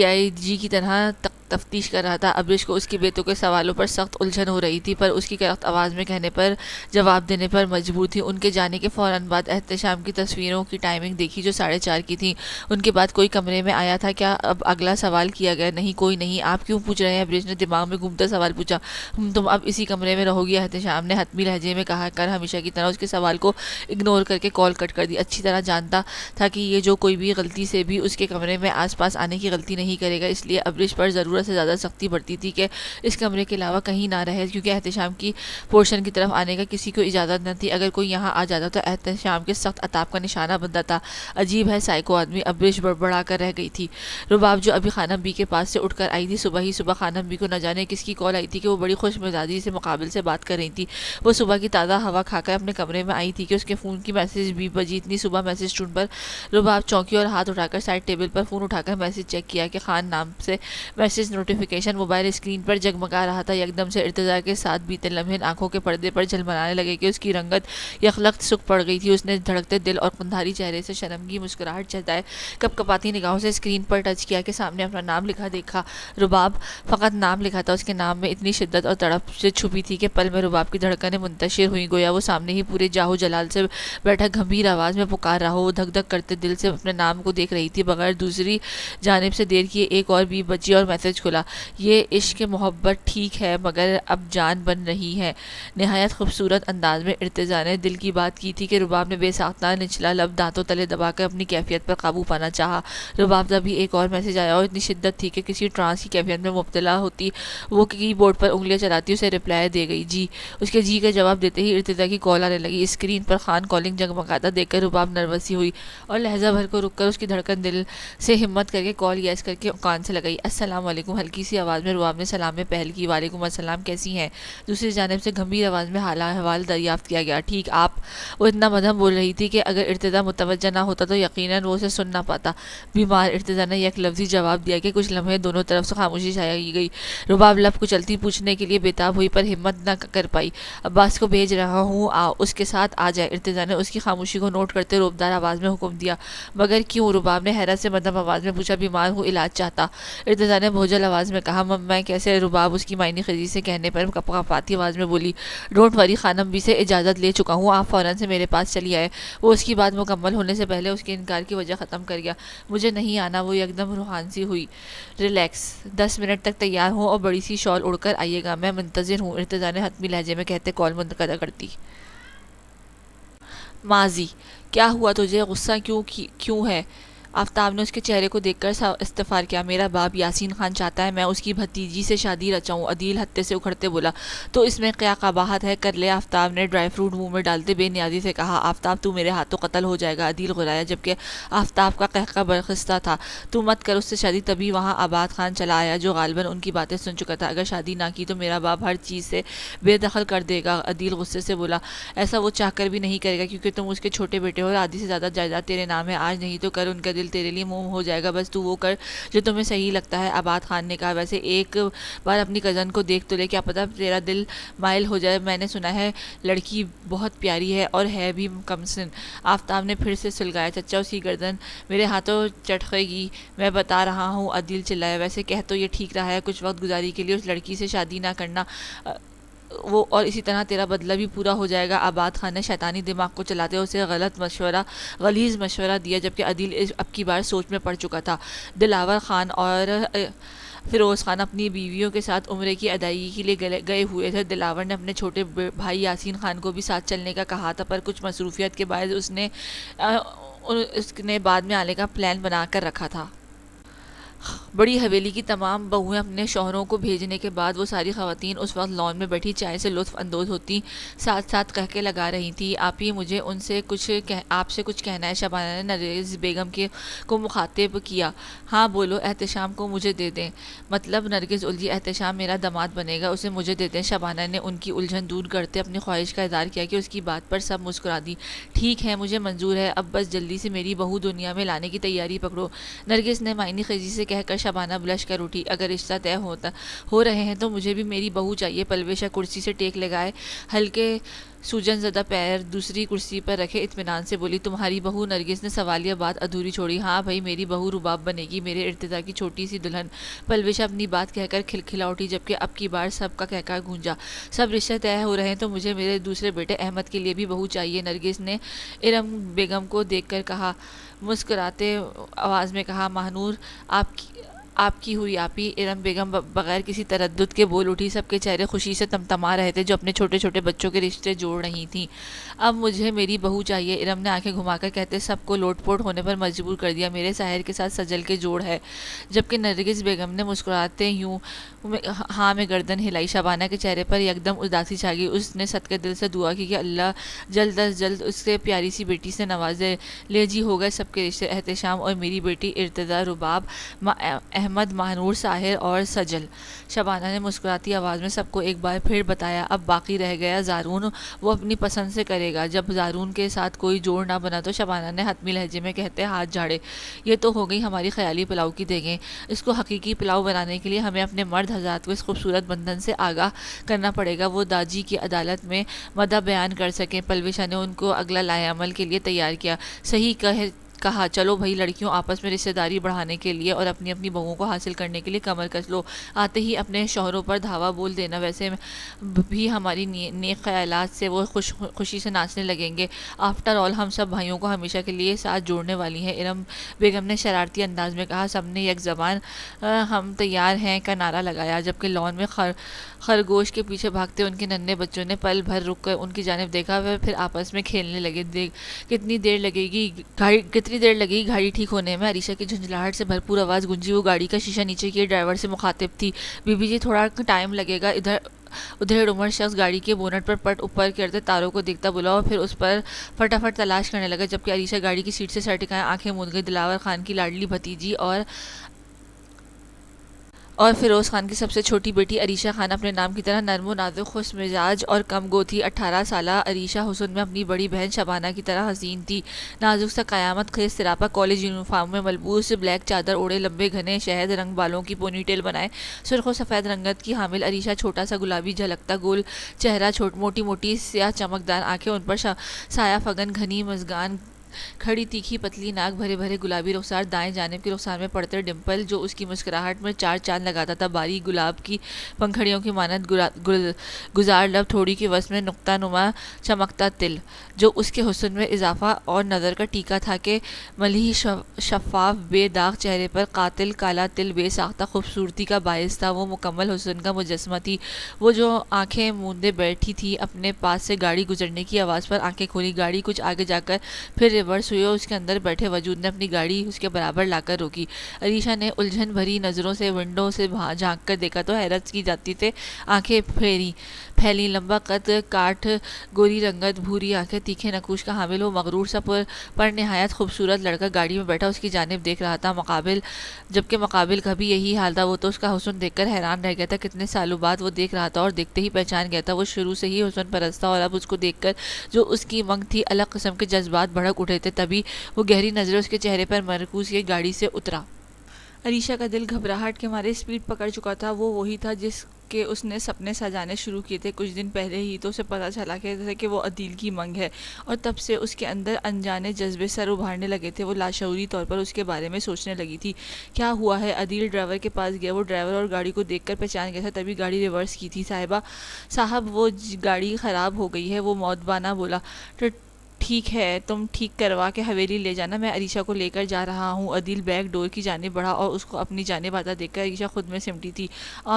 آئی جی کی طرح تفتیش کر رہا تھا۔ ابریش کو اس کی بیٹوں کے سوالوں پر سخت الجھن ہو رہی تھی، پر اس کی کرخت آواز میں کہنے پر جواب دینے پر مجبور تھی۔ ان کے جانے کے فوراً بعد احتشام کی تصویروں کی ٹائمنگ دیکھی جو 4:30 کی تھی۔ ان کے بعد کوئی کمرے میں آیا تھا کیا؟ اب اگلا سوال کیا گیا۔ نہیں، کوئی نہیں۔ آپ کیوں پوچھ رہے ہیں؟ ابریش نے دماغ میں گھومتا سوال پوچھا۔ تم اب اسی کمرے میں رہو گی؟ احتشام نے حتمی لہجے میں کہا کر ہمیشہ کی طرح اس کے سوال کو اگنور کر کے کال کٹ کر دی۔ اچھی طرح جانتا تھا کہ یہ جو کوئی بھی غلطی سے بھی اس کے کمرے میں آس پاس آنے کی غلطی نہیں کرے گا، اس لیے ابریش پر ضرورت سے زیادہ سختی برتی تھی کہ اس کمرے کے علاوہ کہیں نہ رہے، کیونکہ احتشام کی پورشن کی طرف آنے کا کسی کو اجازت نہ تھی۔ اگر کوئی یہاں آ جاتا تو احتشام کے سخت عتاب کا نشانہ بنتا تھا۔ عجیب ہے، سائیکو آدمی، ابریش بڑبڑا کر رہ گئی تھی۔ رباب جو ابھی خانم بی کے پاس سے اٹھ کر آئی تھی، صبح ہی صبح خانم بی کو نہ جانے کس کی کال آئی تھی کہ وہ بڑی خوش مزاجی سے مقابل سے بات کر رہی تھی۔ وہ صبح کی تازہ ہوا کھا کر اپنے کمرے میں آئی تھی کہ اس کے فون کی میسج بھی بجی۔ اتنی صبح میسج ٹون پر رباب چونکی اور ہاتھ اٹھا کر سائڈ ٹیبل پر فون اٹھا کر میسج چیک کیا کہ خان نام سے میسج نوٹیفیکیشن موبائل اسکرین پر جگمگا رہا تھا۔ یکدم سے ارتجا کے ساتھ بیتے لمحے آنکھوں کے پردے پر جھلملانے لگے کہ اس کی رنگت یخلخت سکھ پڑ گئی تھی۔ اس نے دھڑکتے دل اور قندھاری چہرے سے شرمگی مسکراہٹ چہتائے کپ کپاتی نگاہوں سے اسکرین پر ٹچ کیا کہ سامنے اپنا نام لکھا دیکھا۔ رباب، فقط نام لکھا تھا۔ اس کے نام میں اتنی شدت اور تڑپ سے چھپی تھی کہ پل میں رباب کی دھڑکنیں منتشر ہوئیں، گویا وہ سامنے ہی پورے جاہو جلال سے بیٹھا گھمبیر آواز میں پکار رہا ہو۔ وہ دھک دھک کرتے دل سے اپنے نام کو دیکھ رہی تھی۔ بغیر دوسری جانب سے دیر کیے ایک اور بیپ بجی اور میسج کھلا۔ یہ عشق محبت ٹھیک ہے مگر اب جان بن رہی ہے۔ نہایت خوبصورت انداز میں ارتجا نے دل کی بات کی تھی کہ رباب نے بے ساختہ نچلا لب دانتوں تلے دبا کر اپنی کیفیت پر قابو پانا چاہا۔ رباب تبھی ایک اور میسج آیا اور اتنی شدت تھی کہ کسی ٹرانس کی کیفیت میں مبتلا ہوتی وہ کی بورڈ پر انگلیاں چلاتی اسے رپلائی دے گئی، جی۔ اس کے جی کا جواب دیتے ہی ارتجا کی کال آنے لگی۔ اسکرین پر خان کالنگ جگمگاتا دیکھ کر رباب نروس سی ہوئی اور لہجہ بھر کو رک کر اس کی دھڑکن دل سے ہمت کر کے کال یس کر کے کان سے لگائی۔ السلام علیکم، ہلکی سی آواز میں رباب نے سلام میں پہل کی۔ وعلیکم السلام، کیسی ہیں؟ دوسری جانب سے گھمبیر آواز میں حال احوال دریافت کیا گیا۔ ٹھیک، آپ؟ وہ اتنا مدھم بول رہی تھی کہ اگر ارتجا متوجہ نہ ہوتا تو یقیناً وہ اسے سن نہ پاتا۔ بیمار، ارتجا نے یک لفظی جواب دیا کہ کچھ لمحے دونوں طرف سے خاموشی چھائی گئی۔ رباب لب کچلتی پوچھنے کے لیے بےتاب ہوئی پر ہمت نہ کر پائی۔ عباس کو بھیج رہا ہوں، اس کے ساتھ آ جائے۔ ارتجا نے اس کی خاموشی کو نوٹ کرتے روبدار آواز میں حکم دیا۔ مگر کیوں؟ رباب نے حیرت سے مدھم آواز میں پوچھا۔ بیمار ہوں، علاج چاہتا۔ ارتجا نے بھوجل آواز میں کہا۔ میں کیسے؟ رباب اس کی معنی خیزی سے کہنے پر کپکپاتی آواز میں بولی۔ ڈونٹ وری، خانم بی سے اجازت لے چکا ہوں، آپ فوراً سے میرے پاس چلی آئے۔ وہ اس کی بات مکمل ہونے سے پہلے اس کے انکار کی وجہ ختم کر گیا۔ مجھے نہیں آنا۔ وہ یکدم روحان سی ہوئی۔ ریلیکس، 10 منٹ تک تیار ہوں اور بڑی سی شال اڑ کر آئیے گا، میں منتظر ہوں، ارتجا نے حتمی لہجے میں کہتے کال منقطع کرتی۔ ماضی، کیا ہوا تجھے؟ غصہ کیوں ہے؟ آفتاب نے اس کے چہرے کو دیکھ کر استفسار کیا۔ میرا باپ یاسین خان چاہتا ہے میں اس کی بھتیجی سے شادی رچاؤں، عدیل ہتے سے اکھڑتے بولا۔ تو اس میں کیا قباحت ہے؟ کر لے، آفتاب نے ڈرائی فروٹ منہ میں ڈالتے بے نیازی سے کہا۔ آفتاب، تو میرے ہاتھوں قتل ہو جائے گا، عدیل غرایا، جبکہ آفتاب کا قہقہ برخاستہ تھا۔ تو مت کر اس سے شادی۔ تبھی وہاں آباد خان چلا آیا جو غالباً ان کی باتیں سن چکا تھا۔ اگر شادی نہ کی تو میرا باپ ہر چیز سے بے دخل کر دے گا، عدیل غصے سے بولا۔ ایسا وہ چاہ کر بھی نہیں کرے گا کیونکہ تم اس کے چھوٹے بیٹے ہو اور آدھی سے زیادہ جائیداد تیرے نام ہے۔ آج نہیں تو کل ان کا دل تیرے لیے موم ہو جائے گا، بس تو وہ کر جو تمہیں صحیح لگتا ہے، آباد خان نے کہا۔ ویسے ایک بار اپنی کزن کو دیکھ تو لے، کیا پتا تیرا دل مائل ہو جائے، میں نے سنا ہے لڑکی بہت پیاری ہے اور ہے بھی کم سن۔ آفتاب نے پھر سے سلگایا۔ چچا، اس کی گردن میرے ہاتھوں چٹکے گی، میں بتا رہا ہوں، عدیل چلایا۔ ویسے کہہ تو یہ ٹھیک رہا ہے، کچھ وقت گزاری کے لیے اس لڑکی سے شادی نہ کرنا، وہ اور اسی طرح تیرا بدلہ بھی پورا ہو جائے گا۔ آباد خان نے شیطانی دماغ کو چلاتے اسے غلیظ مشورہ دیا، جبکہ عدیل اب کی بار سوچ میں پڑ چکا تھا۔ دلاور خان اور فیروز خان اپنی بیویوں کے ساتھ عمرے کی ادائیگی کے لیے گئے ہوئے تھے۔ دلاور نے اپنے چھوٹے بھائی یاسین خان کو بھی ساتھ چلنے کا کہا تھا، پر کچھ مصروفیت کے باعث اس نے بعد میں آنے کا پلان بنا کر رکھا تھا۔ بڑی حویلی کی تمام بہویں اپنے شوہروں کو بھیجنے کے بعد وہ ساری خواتین اس وقت لان میں بیٹھی چائے سے لطف اندوز ہوتی، ساتھ ساتھ قہقہے لگا رہی تھیں۔ آپ ہی مجھے آپ سے کچھ کہنا ہے، شبانہ نے نرگس بیگم کو مخاطب کیا۔ ہاں بولو، احتشام کو مجھے دے دیں۔ مطلب؟ نرگس الجھی۔ احتشام میرا داماد بنے گا، اسے مجھے دے دیں۔ شبانہ نے ان کی الجھن دور کرتے اپنی خواہش کا اظہار کیا کہ اس کی بات پر سب مسکرا دی۔ ٹھیک ہے، مجھے منظور ہے، اب بس جلدی سے میری بہو دنیا میں لانے کی تیاری پکڑو۔ نرگس نے معنی خیزی سے کہہ کر شبانہ بلش کر اٹھی۔ اگر رشتہ طے ہو رہے ہیں تو مجھے بھی میری بہو چاہیے۔ پلویشہ کرسی سے ٹیک لگائے ہلکے سوجن زدہ پیر دوسری کرسی پر رکھے اطمینان سے بولی، تمہاری بہو نرگس نے سوالیہ بات ادھوری چھوڑی۔ ہاں بھائی، میری بہو رباب بنے گی، میرے ارتضا کی چھوٹی سی دلہن۔ پلوشا اپنی بات کہہ کر کھلکھلا اٹھی، جبکہ اب کی بار سب کا کہکہا گونجا۔ سب رشتے طے ہو رہے ہیں تو مجھے میرے دوسرے بیٹے احمد کے لیے بھی بہو چاہیے، نرگس نے ارم بیگم کو دیکھ کر کہا۔ مسکراتے آواز میں کہا، ماہنور آپ کی ہوئی آپی۔ ارم بیگم بغیر کسی تردد کے بول اٹھی۔ سب کے چہرے خوشی سے تمتما رہے تھے جو اپنے چھوٹے چھوٹے بچوں کے رشتے جوڑ رہی تھیں۔ اب مجھے میری بہو چاہیے، ارم نے آنکھیں گھما کر کہتے سب کو لوٹ پوٹ ہونے پر مجبور کر دیا۔ میرے ساحر کے ساتھ سجل کے جوڑ ہے۔ جبکہ نرگس بیگم نے مسکراتے یوں ہاں میں گردن ہلائی۔ شبانہ کے چہرے پر یکدم اداسی چھا گئی۔ اس نے صدقے دل سے دعا کی کہ اللہ جلد از جلد اس سے پیاری سی بیٹی سے نوازے۔ لے جی، ہو گئے سب کے رشتے، احتشام اور میری بیٹی ارتضا، رباب، احمد، ماہنور، ساحر اور سجل۔ شبانہ نے مسکراتی آواز میں سب کو ایک بار پھر بتایا۔ اب باقی رہ گیا زارون، وہ اپنی پسند سے کرے گا۔ جب زارون کے ساتھ کوئی جوڑ نہ بنا تو شبانہ نے حتمی لہجے میں کہتے ہاتھ جھاڑے، یہ تو ہو گئی ہماری خیالی پلاؤ کی دیگیں۔ اس کو حقیقی پلاؤ بنانے کے لیے ہمیں اپنے مرد حضرات کو اس خوبصورت بندھن سے آگاہ کرنا پڑے گا، وہ داجی کی عدالت میں مدعا بیان کر سکیں۔ پلوشا نے ان کو اگلا لائحہ عمل کے لیے تیار کیا۔ صحیح کہا، چلو بھائی لڑکیوں، آپس میں رشتہ داری بڑھانے کے لیے اور اپنی اپنی بہوؤں کو حاصل کرنے کے لیے کمر کس لو۔ آتے ہی اپنے شوہروں پر دھاوا بول دینا، ویسے بھی ہماری نیک خیالات سے وہ خوشی سے ناچنے لگیں گے۔ آفٹر آل ہم سب بھائیوں کو ہمیشہ کے لیے ساتھ جوڑنے والی ہیں۔ ارم بیگم نے شرارتی انداز میں کہا۔ سب نے یک زبان ہم تیار ہیں کا نعرہ لگایا، جبکہ لان میں خرگوش کے پیچھے بھاگتے ان کے ننھے بچوں نے پل بھر رک کر ان کی جانب دیکھا، پھر آپس میں کھیلنے لگے۔ کتنی دیر لگے گی گاڑی ٹھیک ہونے میں؟ عریشہ کی جھنجھلاہٹ سے بھرپور آواز گونجی۔ وہ گاڑی کا شیشہ نیچے کیے ڈرائیور سے مخاطب تھی۔ بی بی جی، تھوڑا ٹائم لگے گا۔ ادھیڑ عمر شخص گاڑی کے بونٹ پر پٹ اوپر کرتے تاروں کو دیکھتا بولا اور پھر اس پر فٹافٹ تلاش کرنے لگا، جبکہ عریشہ گاڑی کی سیٹ سے سر ٹکائے آنکھیں موند گئی۔ دلاور خان کی لاڈلی بھتیجی اور فیروز خان کی سب سے چھوٹی بیٹی عریشہ خان اپنے نام کی طرح نرم و نازک، خوش مزاج اور کم گو تھی۔ 18 سالہ عریشہ حسن میں اپنی بڑی بہن شبانہ کی طرح حسین تھی۔ نازک سا قیامت خیز سراپا کالج یونیفارم میں ملبوس، بلیک چادر اوڑھے، لمبے گھنے شہد رنگ بالوں کی پونی ٹیل بنائے، سرخ و سفید رنگت کی حامل عریشہ، چھوٹا سا گلابی جھلکتا گول چہرہ، موٹی موٹی سیاہ چمکدار آنکھیں، ان پر سایہ فگن گھنی مژگان، کھڑی تیکھی پتلی ناک، بھرے بھرے گلابی رخسار، دائیں جانب کی رخسار میں پڑتے ڈمپل جو اس کی مسکراہٹ میں چار چاند لگاتا تھا، باریک گلاب کی پنکھڑیوں کی مانند گزار لب، تھوڑی کی وسط میں نقطہ نما چمکتا تل جو اس کے حسن میں اضافہ اور نظر کا ٹیکا تھا کہ ملح شفاف بے داغ چہرے پر قاتل کالا تل بے ساختہ خوبصورتی کا باعث تھا۔ وہ مکمل حسن کا مجسمہ تھی۔ وہ جو آنکھیں موندے بیٹھی تھی، اپنے پاس سے گاڑی گزرنے کی آواز پر آنکھیں کھولی، گاڑی کچھ آگے جا کر پھر ریورس ہوئی اور اس کے اندر بیٹھے وجود نے اپنی گاڑی اس کے برابر لا کر روکی۔ عریشہ نے الجھن بھری نظروں سے ونڈو سے جھانک کر دیکھا تو حیرت کی جاتی تھے آنکھیں پھیلی، لمبا قد کاٹ، گوری رنگت، بھوری آنکھیں، تیکھے نقوش کا حامل، وہ مغرور سا پر نہایت خوبصورت لڑکا گاڑی میں بیٹھا اس کی جانب دیکھ رہا تھا۔ جبکہ مقابل کا بھی یہی حال تھا۔ وہ تو اس کا حسن دیکھ کر حیران رہ گیا تھا، کتنے سالوں بعد وہ دیکھ رہا تھا اور دیکھتے ہی پہچان گیا تھا۔ وہ شروع سے ہی حسن پرست تھا اور اب اس کو دیکھ کر جو اس کی منگ تھی، الگ قسم کے جذبات بھڑک اٹھے تھے۔ تبھی وہ گہری نظریں اس کے چہرے پر مرکوز کیے گاڑی سے اترا۔ عریشہ کا دل گھبراہٹ کے مارے اسپیڈ پکڑ چکا تھا۔ وہ وہی تھا جس کے اس نے سپنے سجانے شروع کیے تھے کچھ دن پہلے ہی تو اسے پتہ چلا کہ وہ عدیل کی منگ ہے، اور تب سے اس کے اندر انجانے جذبے سر ابھارنے لگے تھے۔ وہ لاشعوری طور پر اس کے بارے میں سوچنے لگی تھی، کیا ہوا ہے؟ عدیل ڈرائیور کے پاس گیا۔ وہ ڈرائیور اور گاڑی کو دیکھ کر پہچان گیا تھا، تبھی گاڑی ریورس کی تھی۔ صاحب وہ گاڑی خراب ہو گئی ہے، وہ مؤدبانہ بولا۔ ٹھیک ہے، تم ٹھیک کروا کے حویلی لے جانا، میں عریشہ کو لے کر جا رہا ہوں۔ عدیل بیک ڈور کی جانب بڑھا اور اس کو اپنی جانب آتا دیکھ کر عریشہ خود میں سمٹی تھی۔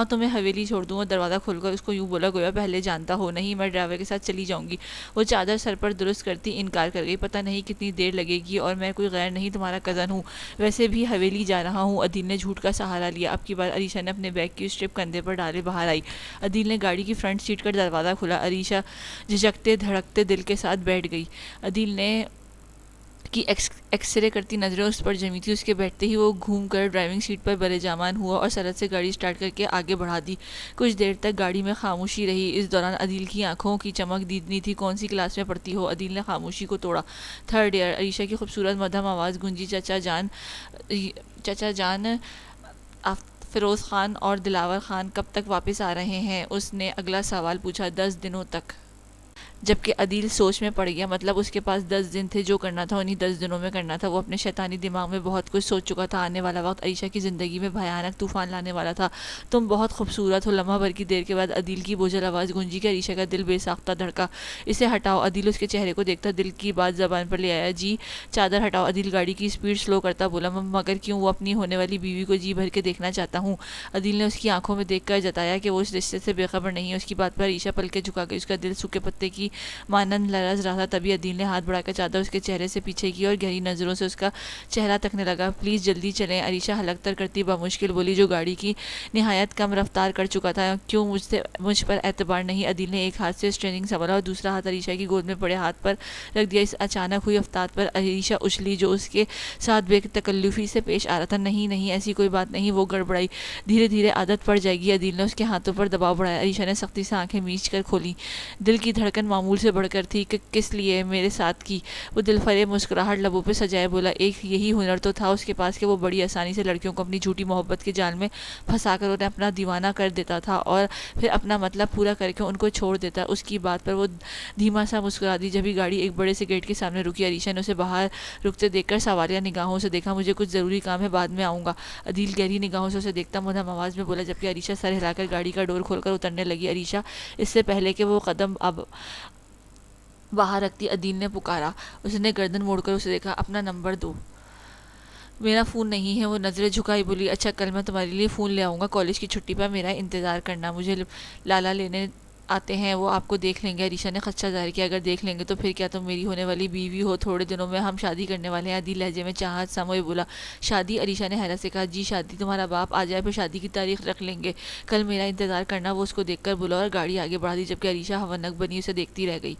تو میں حویلی چھوڑ دوں؟ اور دروازہ کھول کر اس کو یوں بولا گویا پہلے جانتا ہو۔ نہیں، میں ڈرائیور کے ساتھ چلی جاؤں گی۔ وہ چادر سر پر درست کرتی انکار کر گئی۔ پتہ نہیں کتنی دیر لگے گی، اور میں کوئی غیر نہیں، تمہارا کزن ہوں، ویسے بھی حویلی جا رہا ہوں۔ عدیل نے جھوٹ کا سہارا لیا۔ اب کی بار عریشہ نے اپنے بیگ کی اسٹرپ کندھے پر ڈالے باہر آئی۔ عدیل نے گاڑی کی فرنٹ سیٹ کا دروازہ کھولا۔ عریشہ جھجکتے دھڑکتے دل کے ساتھ بیٹھ گئی۔ عدیل نے کی ایکس رے کرتی نظریں اس پر جمی تھی۔ اس کے بیٹھتے ہی وہ گھوم کر ڈرائیونگ سیٹ پر برجامان ہوا اور سرعت سے گاڑی سٹارٹ کر کے آگے بڑھا دی۔ کچھ دیر تک گاڑی میں خاموشی رہی۔ اس دوران عدیل کی آنکھوں کی چمک دیدنی تھی۔ کون سی کلاس میں پڑھتی ہو؟ عدیل نے خاموشی کو توڑا۔ 3rd year. عریشہ کی خوبصورت مدھم آواز گونجی۔ چچا جان فیروز خان اور دلاور خان کب تک واپس آ رہے ہیں؟ اس نے اگلا سوال پوچھا۔ 10 دنوں تک۔ جبکہ عدیل سوچ میں پڑ گیا، مطلب اس کے پاس 10 دن تھے، جو کرنا تھا انہی 10 دنوں میں کرنا تھا۔ وہ اپنے شیطانی دماغ میں بہت کچھ سوچ چکا تھا، آنے والا وقت عائشہ کی زندگی میں بھیانک طوفان لانے والا تھا۔ تم بہت خوبصورت ہو۔ لمحہ بھر کی دیر کے بعد عدیل کی بوجھل آواز گونجی کہ عائشہ کا دل بے ساختہ دھڑکا۔ اسے ہٹاؤ۔ عدیل اس کے چہرے کو دیکھتا دل کی بات زبان پر لے آیا۔ جی چادر ہٹاؤ۔ عدیل گاڑی کی سپیڈ سلو کرتا بولا، مگر کیوں؟ وہ اپنی ہونے والی بیوی کو جی بھر کے دیکھنا چاہتا ہوں۔ عدیل نے اس کی آنکھوں میں دیکھ کر جتایا کہ وہ اس رشتے سے بے خبر نہیں ہے۔ اس کی بات پر عائشہ پلکیں جھکا گئی، اس کا دل سوکھے پتے کی مانند لرز رہا تھا۔ تبھی عدیل نے ہاتھ بڑھا کر چادر اس کے چہرے سے پیچھے کی اور گہری نظروں سے اس کا چہرہ تکنے لگا۔ پلیز جلدی چلیں، عائشہ حلق تر کرتی بمشکل بولی، جو گاڑی کی نہایت کم رفتار کر چکا تھا۔ کیوں مجھ پر اعتبار نہیں؟ عدیل نے ایک ہاتھ سے اسٹیئرنگ سنبھالا اور دوسرا ہاتھ عائشہ کی گود میں پڑے ہاتھ پر رکھ دیا۔ اس اچانک ہوئی افتاد پر عائشہ اچھلی، جو اس کے ساتھ بے تکلفی سے پیش آ رہا تھا۔ نہیں نہیں، ایسی کوئی بات نہیں، وہ گڑبڑائی، دھیرے دھیرے عادت پڑ جائے گی۔ عدیل نے اس کے ہاتھوں پر دباؤ بڑھایا۔ عائشہ نے سختی سے آنکھیں میچ کر کھولی، دل کی دھڑکن معمول سے بڑھ کر تھی۔ کہ کس لیے میرے ساتھ کی؟ وہ دل فریب مسکراہٹ لبوں پہ سجائے بولا، ایک یہی ہنر تو تھا اس کے پاس کہ وہ بڑی آسانی سے لڑکیوں کو اپنی جھوٹی محبت کے جال میں پھنسا کر انہیں اپنا دیوانہ کر دیتا تھا اور پھر اپنا مطلب پورا کر کے ان کو چھوڑ دیتا۔ اس کی بات پر وہ دھیما سا مسکرا دی۔ جبھی گاڑی ایک بڑے سے گیٹ کے سامنے رکی، عائشہ نے اسے باہر رکتے دیکھ کر سوالیہ نگاہوں سے دیکھا۔ مجھے کچھ ضروری کام ہے، بعد میں آؤں گا۔ عدیل گہری نگاہوں سے اسے دیکھتا مدھم آواز میں بولا، جبکہ عائشہ سر ہلا کر گاڑی کا ڈور کھول کر اترنے لگی۔ عائشہ! اس سے پہلے کہ وہ قدم اب باہر رکھتی، عدیل نے پکارا۔ اس نے گردن موڑ کر اسے دیکھا۔ اپنا نمبر دو۔ میرا فون نہیں ہے۔ وہ نظریں جھکائی بولی، اچھا کل میں تمہارے لیے فون لے آؤں گا، کالج کی چھٹی پر میرا انتظار کرنا، مجھے لالا لینے آتے ہیں، وہ آپ کو دیکھ لیں گے۔ عائشہ نے خدشہ ظاہر کیا، اگر دیکھ لیں گے تو پھر کیا تم میری ہونے والی بیوی ہو؟ تھوڑے دنوں میں ہم شادی کرنے والے ہیں۔ عدیل لہجے میں چاہت سموئے بولا، شادی؟ عائشہ نے حیرت سے کہا، جی شادی، تمہارا باپ آ جائے پھر شادی کی تاریخ رکھ لیں گے، کل میرا انتظار کرنا۔ وہ اس کو دیکھ کر بولا اور گاڑی آگے بڑھا دی، جبکہ عائشہ ہونک بنی اسے دیکھتی رہ گئی۔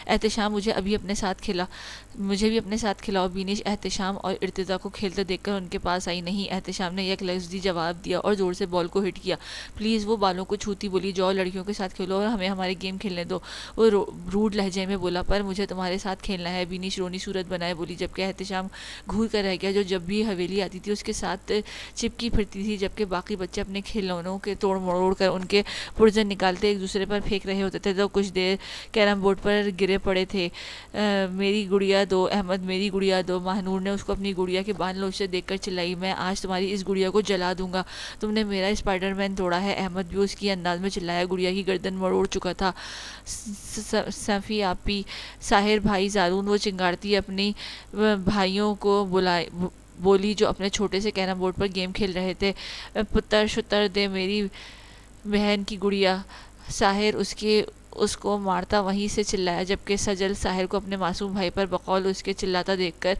احتشام، مجھے بھی اپنے ساتھ کھلاؤ۔ بینش احتشام اور ارتضیٰ کو کھیلتے دیکھ کر ان کے پاس آئی۔ نہیں۔ احتشام نے یک لفظی جواب دیا اور زور سے بال کو ہٹ کیا۔ پلیز، وہ بالوں کو چھوتی بولی، جاؤ لڑکیوں کے ساتھ کھیلو اور ہمیں ہمارے گیم کھیلنے دو۔ وہ روڈ لہجے میں بولا، پر مجھے تمہارے ساتھ کھیلنا ہے۔ بینش رونی صورت بنائے بولی، جبکہ احتشام گھور کر رہ گیا، جو جب بھی حویلی آتی تھی اس کے ساتھ چپکی پھرتی تھی، جبکہ باقی بچے اپنے کھلونوں کے توڑ مروڑ کر ان کے پرزے نکالتے ایک دوسرے پر پھینک رہے ہوتے تھے، تو کچھ دیر کیرم بورڈ پر گرے پڑے تھے۔ میری گڑیا دو احمد، میری گڑیا دو۔ ماہنور نے اس کو اپنی گڑیا کے بان لوچ سے دیکھ کر چلائی، میں آج تمہاری اس گڑیا کو جلا دوں گا، تم نے میرا اسپائڈر مین توڑا ہے۔ احمد بھی اس کی انداز میں چلایا، گڑیا کی گردن مروڑ چکا تھا۔ صفی آپی، ساحر بھائی، زارون، وہ چنگاڑتی اپنی بھائیوں کو بولی جو اپنے چھوٹے سے کیرم بورڈ پر گیم کھیل رہے تھے، پتر شتر دے میری بہن کی گڑیا۔ ساحر اس کو مارتا وہیں سے چلایا، جبکہ سجل ساحر کو اپنے معصوم بھائی پر بقول اس کے چلاتا دیکھ کر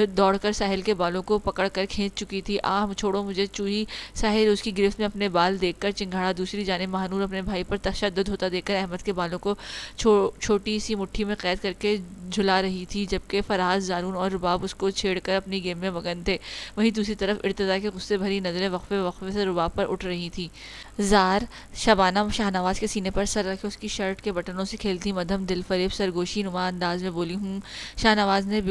دوڑ کر ساحل کے بالوں کو پکڑ کر کھینچ چکی تھی۔ آہ چھوڑو مجھے چوہی! ساحر اس کی گرفت میں اپنے بال دیکھ کر چنگھاڑا۔ دوسری جانب ماہنور اپنے بھائی پر تشدد ہوتا دیکھ کر احمد کے بالوں کو چھوٹی سی مٹھی میں قید کر کے جھلا رہی تھی، جبکہ فراز، زارون اور رباب اس کو چھیڑ کر اپنی گیم میں مگن تھے۔ وہیں دوسری طرف ارتضیٰ کی غصے بھری نظریں وقفے وقفے سے رباب پر اٹھ رہی تھیں۔ زار! شبانہ شاہنواز کے سینے پر سر رکھے اس کی شرٹ کے بٹنوں سے کھیلتی مدھم دل فریب سرگوشی نما انداز میں بولی، شاہنواز نے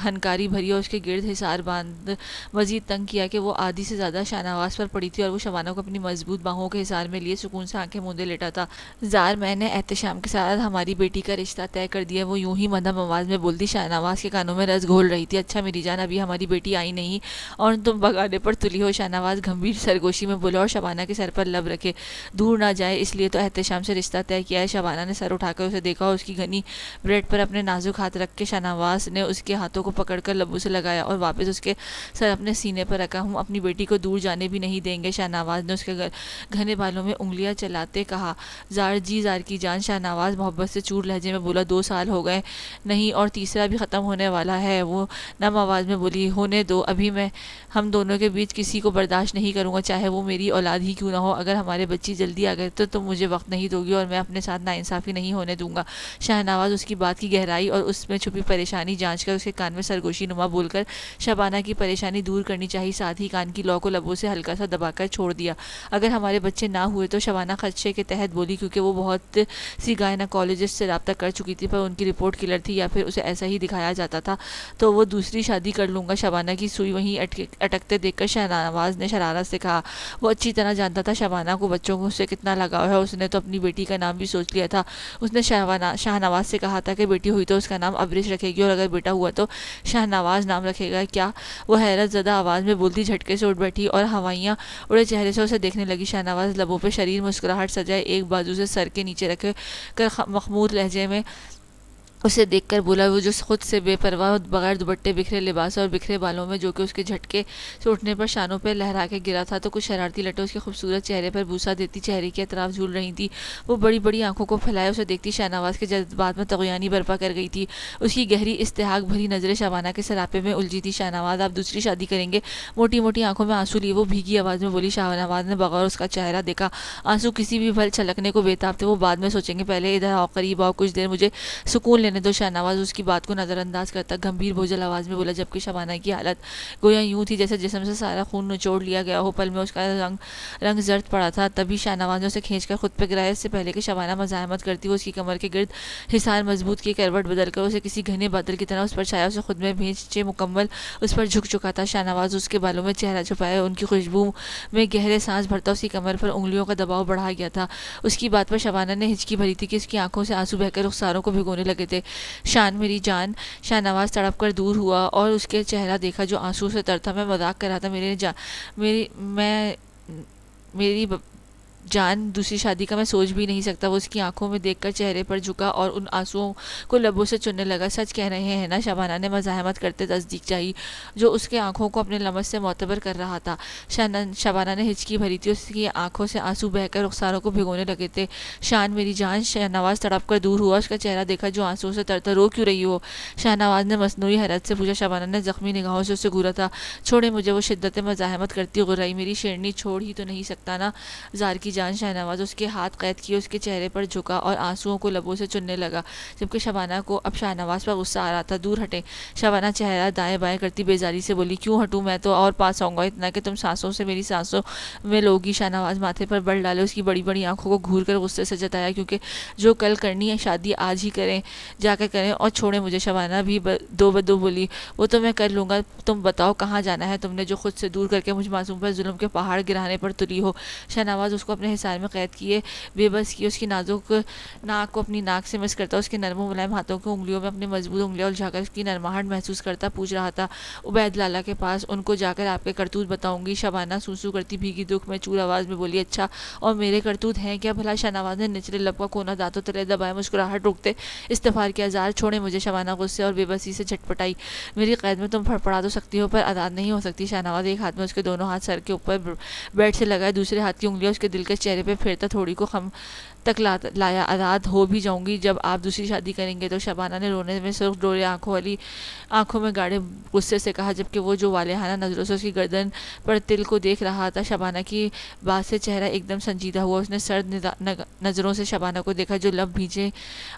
ہنکاری بھری اور اس کے گرد حصار باندھ مزید تنگ کیا کہ وہ آدھی سے زیادہ شاہنواز پر پڑی تھی اور وہ شبانہ کو اپنی مضبوط باہوں کے حصار میں لیے سکون سے آنکھیں موندے لیٹا تھا۔ زار! میں نے احتشام کے ساتھ ہماری بیٹی کا رشتہ طے کر دیا، وہ یوں ہی مدھم آواز میں بولتی شاہنواز کے کانوں میں رس گھول رہی تھی۔ اچھا میری جان، ابھی ہماری بیٹی آئی نہیں اور تم بگانے پر تلی ہو؟ شاہنواز گمبھیر سرگوشی میں بولا اور شبانہ کے سر پر لب رکھے، دور نہ جائے اس لیے تو احتشام سے رشتہ طے کیا ہے۔ شبانہ نے سر اٹھا کر اسے دیکھا اور اس کی گھنی بریڈ پر اپنے نازک ہاتھ رکھ کے شاہنواز نے اس کے ہاتھوں کو پکڑ کر لبوں سے لگایا اور واپس اس کے سر اپنے سینے پر رکھا۔ اپنی بیٹی کو دور جانے بھی نہیں دیں گے، شاہنواز نے اس کے گھنے بالوں میں انگلیاں چلاتے کہا۔ زار! جی زار کی جان، شاہنواز محبت سے چور لہجے میں بولا، 2 سال ہو گئے نہیں اور تیسرا بھی ختم ہونے والا ہے۔ وہ نم آواز میں بولی، ہونے دو، ابھی میں ہم دونوں کے بیچ کسی کو برداشت نہیں کروں گا، چاہے وہ میری اولاد ہی کیوں نہ ہو۔ اگر ہمارے بچی جلدی آ گئے تو تم مجھے وقت نہیں دو گی اور میں اپنے ساتھ ناانصافی نہیں ہونے دوں گا۔ شاہنواز اس کی بات کی گہرائی اور اس میں چھپی پریشانی جانچ کر اس کے کان میں سرگوشی نما بول کر شبانہ کی پریشانی دور کرنی چاہی، ساتھ ہی کان کی لو کو لبوں سے ہلکا سا دبا کر چھوڑ دیا۔ اگر ہمارے بچے نہ ہوئے تو، شبانہ خدشے کے تحت بولی، کیونکہ وہ بہت سی گائناکالوجسٹ سے رابطہ کر چکی تھی، پر ان کی رپورٹ کلر تھی یا پھر اسے ایسا ہی دکھایا جاتا تھا، تو وہ دوسری شادی کر لوں گا۔ شبانہ کی سوئی وہیں اٹکتے دیکھ کر شاہنواز نے شرارت سے کہا۔ وہ اچھی طرح جانتا تھا شبانہ کو بچوں سے کتنا لگاؤ ہے، اس نے تو اپنی بیٹی کا نام بھی سوچ لیا تھا تھا. اس نے شاہ نواز سے کہا تھا کہ بیٹی ہوئی تو اس کا نام ابرش رکھے گی اور اگر بیٹا ہوا تو شاہ نواز نام رکھے گا. کیا؟ وہ حیرت زدہ آواز میں بولتی جھٹکے سے اٹھ بیٹھی اور ہوائیاں اڑے چہرے سے اسے دیکھنے لگی. شاہ نواز لبوں پہ شریر مسکراہٹ سجائے ایک بازو سے سر کے نیچے رکھ کر مخمور لہجے میں اسے دیکھ کر بولا. وہ جو خود سے بے پرواہ بغیر دوپٹے بکھرے لباس اور بکھرے بالوں میں جو کہ اس کے جھٹکے سے اٹھنے پر شانوں پہ لہرا کے گرا تھا تو کچھ شرارتی لٹیں اس کے خوبصورت چہرے پر بوسہ دیتی چہرے کے اطراف جھول رہی تھی. وہ بڑی بڑی آنکھوں کو پھیلائے اسے دیکھتی شاہ نواز کے جذبات میں طغیانی برپا کر گئی تھی. اس کی گہری استحقاق بھری نظریں شبانہ کے سراپے میں الجھی تھی. شاہ نواز آپ دوسری شادی کریں گے؟ موٹی موٹی آنکھوں میں آنسو لیے وہ بھیگی آواز میں بولی. شاہ نواز نے بغور اس کا چہرہ دیکھا. آنسو کسی بھی پل چھلکنے کو بےتاب تھے. وہ بعد میں سوچیں گے، پہلے ادھر آؤ، قریب آؤ، کچھ دیر مجھے سکون لینے دو. شاہ نواز اس کی بات کو نظر انداز کرتا گمبھیر بھوجل آواز میں بولا، جبکہ شبانہ کی حالت گویا یوں تھی جیسے جسم سے سارا خون نچوڑ لیا گیا ہو. پل میں اس کا رنگ زرد پڑا تھا. تبھی شاہ نواز نے اسے کھینچ کر خود پہ گرایا. اس سے پہلے کہ شبانہ مزاحمت کرتی وہ اس کی کمر کے گرد حصار مضبوط کی کروٹ بدل کر اسے کسی گھنے بادل کی طرح اس پر چھایا، اسے خود میں بھینچے مکمل اس پر جھک چکا تھا. شاہ نواز اس کے بالوں میں چہرہ چھپائے ان کی خوشبو میں گہرے سانس بھرتا اس کی کمر پر انگلیوں کا دباؤ بڑھا گیا تھا. اس کی بات پر شبانہ نے ہچکی بھری تھی کہ اس کی آنکھوں سے آنسو بہ کر رخساروں کو بھگونے لگے تھے. شان میری جان. شاہ نواز تڑپ کر دور ہوا اور اس کے چہرہ دیکھا جو آنسو سے تر تھا. میں مذاق کر رہا تھا میری جان، دوسری شادی کا میں سوچ بھی نہیں سکتا. وہ اس کی آنکھوں میں دیکھ کر چہرے پر جھکا اور ان آنسوؤں کو لبوں سے چننے لگا. سچ کہہ رہے ہیں نا؟ شبانہ نے مزاحمت کرتے تصدیق چاہی جو اس کے آنکھوں کو اپنے لمس سے معتبر کر رہا تھا. شبانہ نے ہچکی بھری تھی. اس کی آنکھوں سے آنسو بہ کر رخساروں کو بھگونے لگے تھے. شان میری جان. شاہ نواز تڑپ کر دور ہوا. اس کا چہرہ دیکھا جو آنسوؤں سے تر تھا. رو کیوں رہی ہو؟ شاہ نواز نے مصنوعی حیرت سے پوچھا. شبانہ نے زخمی نگاہوں سے اسے گھورا تھا. چھوڑے مجھے. وہ شدت مزاحمت کرتی غرائی. میری شیرنی چھوڑ ہی تو نہیں سکتا نا زار کی جان. شاہ نواز اس کے ہاتھ قید کیے اس کے چہرے پر جھکا اور آنسوؤں کو لبوں سے چننے لگا، جبکہ شبانہ کو اب شاہ نواز پر غصہ آ رہا تھا. دور ہٹیں. شبانہ چہرہ دائیں بائیں کرتی بیزاری سے بولی. کیوں ہٹوں؟ میں تو اور پاس آؤں گا، اتنا کہ تم سانسوں سے میری سانسوں میں لوگی. شاہ نواز ماتھے پر بل ڈالے اس کی بڑی بڑی آنکھوں کو گھور کر غصے سے جتایا. کیونکہ جو کل کرنی ہے شادی آج ہی کریں، جا کر کریں اور چھوڑیں مجھے. شبانہ بھی دو بدو بولی. وہ تو میں کر لوں گا، تم بتاؤ کہاں جانا ہے تم نے جو خود سے دور کر کے مجھ معصوم پر ظلم کے پہاڑ گرانے پر تلی ہو؟ شاہ نواز اس کو اپنے حصار میں قید کیے بے بس کی اس کی نازک ناک کو اپنی ناک سے مس کرتا، اس کے نرم و ملائم ہاتھوں کی انگلیوں میں اپنی مضبوط انگلیاں الجھا کر اس کی نرماہٹ محسوس کرتا پوچھ رہا تھا. عبید لالا کے پاس، ان کو جا کر آپ کے کرتوت بتاؤں گی. شبانہ سوسو کرتی بھیگی دکھ میں چور آواز میں بولی. اچھا، اور میرے کرتوت ہیں کیا بھلا؟ شاہ نواز نے نچلے لب کا کونا دانتوں تلے دبائے مسکراہٹ روکتے استغفار کیا. زار چھوڑے مجھے. شبانہ غصے اور بے بسی سے جھٹپٹائی. میری قید میں تم پھڑپڑا تو سکتی ہو پر آزاد نہیں ہو سکتی. شاہ نواز ایک ہاتھ میں اس کے دونوں ہاتھ سر کے اوپر بیڈ سے لگائے، دوسرے ہاتھ کی انگلیاں اس کے دلکش چہرے پہ پھیرتا تھوڑی کو خم تک لایا. آزاد ہو بھی جاؤں گی جب آپ دوسری شادی کریں گے تو. شبانہ نے رونے میں سرخ ڈورے آنکھوں میں گاڑے غصے سے کہا، جبکہ وہ جو والہانہ نظروں سے اس کی گردن پر تل کو دیکھ رہا تھا. شبانہ کی بات سے چہرہ ایک دم سنجیدہ ہوا. اس نے سرد نظروں سے شبانہ کو دیکھا جو لب بھیجے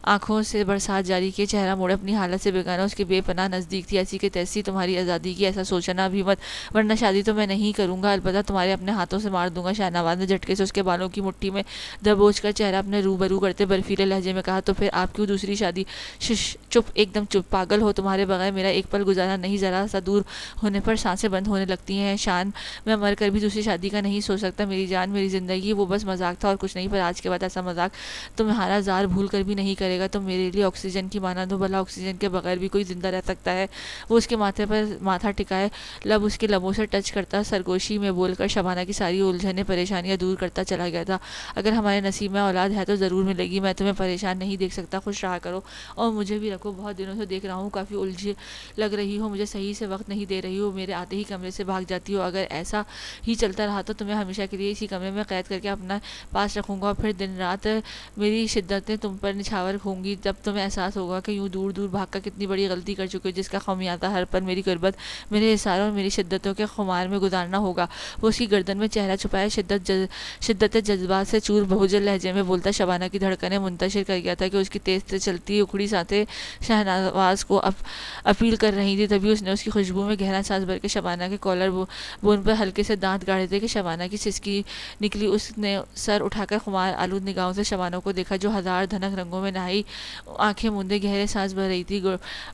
آنکھوں سے برسات جاری کیے چہرہ موڑے اپنی حالت سے بیگانہ اس کے بے پناہ نزدیک تھی. ایسی کہ تیسی تمہاری آزادی کی ایسا سوچنا بھی مت، ورنہ شادی تو میں نہیں کروں گا، البتہ تمہارے اپنے ہاتھوں سے مار دوں گا. شاہ نواز نے جھٹکے سے اس کے بالوں کی مٹھی میں دبوچ کر چہرہ اپنے روبرو کرتے برفیلے لہجے میں کہا. تو پھر آپ کیوں دوسری شادی؟ چپ، ایک دم چپ. پاگل ہو؟ تمہارے بغیر میرا ایک پل گزارا نہیں. ذرا سا دور ہونے پر سانسیں بند ہونے لگتی ہیں. شان، میں مر کر بھی دوسری شادی کا نہیں سوچ سکتا. میری جان، میری زندگی وہ بس مذاق تھا اور کچھ نہیں، پر آج کے بعد ایسا مذاق تمہارا زار بھول کر بھی نہیں کرے گا. تم میرے لیے آکسیجن کی مانند ہو. بھلا آکسیجن کے بغیر بھی کوئی زندہ رہ سکتا ہے؟ وہ اس کے ماتھے پر ماتھا ٹکائے لب اس کے لبوں سے ٹچ کرتا سرگوشی میں بول کر شبانہ کی ساری الجھنیں پریشانیاں دور کرتا چلا گیا تھا. اگر ہمارے نصیب میں اولاد ہے تو ضرور ملے گی. میں تمہیں پریشان نہیں دیکھ سکتا. خوش رہا کرو اور مجھے بھی رکھو. بہت دنوں سے دیکھ رہا ہوں کافی الجھی لگ رہی ہو. مجھے صحیح سے وقت نہیں دے رہی ہو. میرے آتے ہی کمرے سے بھاگ جاتی ہو. اگر ایسا ہی چلتا رہا تو تمہیں ہمیشہ کے لیے اسی کمرے میں قید کر کے اپنا پاس رکھوں گا اور پھر دن رات میری شدتیں تم پر نچھاور ہوں گی. جب تمہیں احساس ہوگا کہ یوں دور دور بھاگ کر کتنی بڑی غلطی کر چکے ہو جس کا خمیازہ ہر پل میری غربت، میرے احسار اور میری شدتوں کے خمار میں گزارنا ہوگا. وہ اس کی گردن میں چہرہ چھپائے شدت جذبات سے چور بہوجل لہجے میں بولتا. شبانہ کی دھڑکنیں منتشر کر گیا تھا کہ اس کی تیز سے چلتی اکھڑی سانسیں شاہ نواز کو اپیل کر رہی تھی. تبھی اس نے اس کی خوشبو میں گہرا سانس بھر کے شبانہ کے کالر بون پر ہلکے سے دانت گاڑے تھے کہ شبانہ کی سسکی نکلی. اس نے سر اٹھا کر خمار آلود نگاہوں سے شبانہ کو دیکھا جو ہزار دھنک رنگوں میں نہائی آنکھیں موندے گہرے سانس بھر رہی تھی.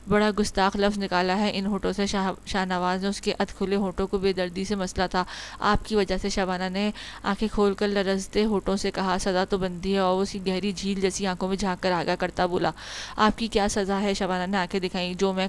بڑا گستاخ لفظ نکالا ہے ان ہونٹوں سے. شاہ نواز نے اس کے ادھ کھلے ہونٹوں کو بے دردی سے مسلا تھا. آپ کی وجہ سے. شبانہ نے آنکھیں کھول کر لرزتے ہونٹوں سے کہا. سزا تو بندی جاتی ہے اور وہ اسی گہری جھیل جیسی آنکھوں میں جھانک کر آگاہ کرتا بولا، آپ کی کیا سزا ہے؟ شبانہ نے آنکھیں دکھائیں، جو میں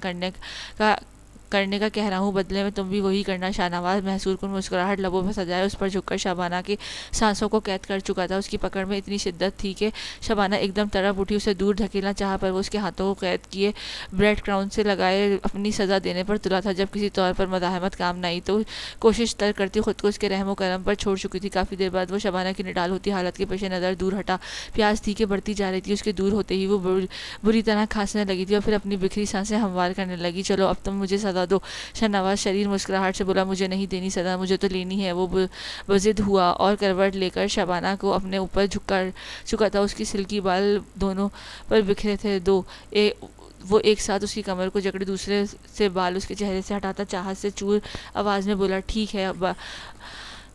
کرنے کا کہہ رہا ہوں، بدلے میں تم بھی وہی کرنا۔ شاہ نواز محسور کن مسکراہٹ لبوں پر سجائے اس پر جھک کر شبانہ کی سانسوں کو قید کر چکا تھا۔ اس کی پکڑ میں اتنی شدت تھی کہ شبانہ ایک دم تڑپ اٹھی، اسے دور دھکیلنا چاہا پر وہ اس کے ہاتھوں کو قید کیے بریڈ کراؤن سے لگائے اپنی سزا دینے پر تلا تھا۔ جب کسی طور پر مزاحمت کام نہ آئی تو کوشش تر کرتی خود کو اس کے رحم و کرم پر چھوڑ چکی تھی۔ کافی دیر بعد وہ شبانہ کی نڈال ہوتی حالت کے پیش نظر دور ہٹا۔ پیاس تھی کہ بڑھتی جا رہی تھی، اس کے دور ہوتے ہی وہ بری طرح کھانسنے لگی تھی اور پھر اپنی بکھری سانسیں ہموار کرنے لگی۔ چلو اب تم مجھے سزا دو، شاہ نواز شریر مسکراہٹ سے بولا۔ مجھے نہیں دینی سزا، مجھے تو لینی ہے۔ وہ بضد ہوا اور کروٹ لے کر شبانہ کو اپنے اوپر جھک چکا تھا۔ اس کی سلکی بال دونوں پر بکھرے تھے، وہ ایک ساتھ اس کی کمر کو جکڑے، دوسرے سے بال اس کے چہرے سے ہٹاتا چاہت سے چور آواز میں بولا، ٹھیک ہے۔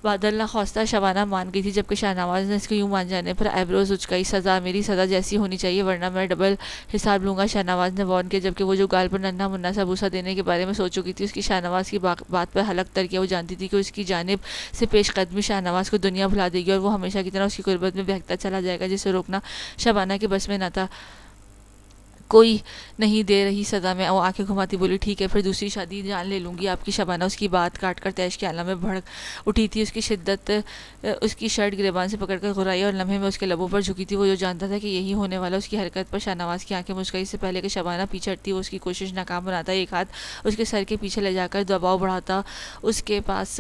بادل نہ خواستہ شبانہ مان گئی تھی، جبکہ شاہ نواز نے اس کے یوں مان جانے پر ایبروز اچکائی۔ سزا میری سزا جیسی ہونی چاہیے ورنہ میں ڈبل حساب لوں گا، شاہ نواز نے وارن کیا، جبکہ وہ جو گال پر ننھا منا سا بوسہ دینے کے بارے میں سوچ چکی تھی، اس کی شاہ نواز کی بات پر حلق تر کیا۔ وہ جانتی تھی کہ اس کی جانب سے پیش قدمی شاہ نواز کو دنیا بھلا دے گی اور وہ ہمیشہ کی طرح اس کی قربت میں بہکتا چلا جائے گا، جسے روکنا شبانہ کے بس میں نہ تھا۔ کوئی نہیں دے رہی سزا میں، وہ آنکھیں گھماتی بولی، ٹھیک ہے پھر دوسری شادی جان لے لوں گی آپ کی۔ شبانہ اس کی بات کاٹ کر تیش کے عالم میں بھڑک اٹھی تھی۔ اس کی شدت اس کی شرٹ گریبان سے پکڑ کر غرائی اور لمحے میں اس کے لبوں پر جھکی تھی۔ وہ جو جانتا تھا کہ یہی ہونے والا، اس کی حرکت پر شاہ نواز کی آنکھیں مسکرائی۔ اس سے پہلے کہ شبانہ پیچھے ہٹتی وہ اس کی کوشش ناکام بناتا، ایک ہاتھ اس کے سر کے پیچھے لے جا کر دباؤ بڑھاتا اس کے پاس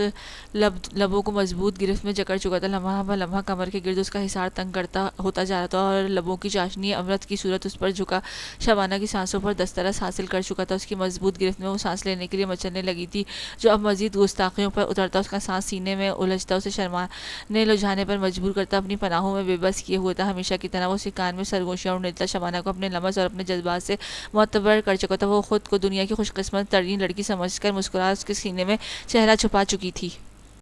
لبوں کو مضبوط گرفت میں جکڑ چکا تھا۔ لمحہ بہ لمحہ کمر کے گرد اس کا حصار تنگ کرتا ہوتا جا رہا تھا اور لبوں کی چاشنی امرت کی صورت اس پر جھکا شبانہ کی سانسوں پر دسترس حاصل کر چکا تھا۔ اس کی مضبوط گرفت میں وہ سانس لینے کے لیے مچلنے لگی تھی، جو اب مزید گستاخیوں پر اترتا، اس کا سانس سینے میں الجھتا، اسے شرمانے لجانے پر مجبور کرتا، اپنی پناہوں میں بے بس کیے ہوئے تھا۔ ہمیشہ کی طرح وہ اس کے کان میں سرگوشیاں اڑیلتا، شبانہ کو اپنے لمس اور اپنے جذبات سے معتبر کر چکا تھا۔ وہ خود کو دنیا کی خوش قسمت ترین لڑکی سمجھ کر مسکرا اس کے سینے میں چہرہ چھپا چکی تھی۔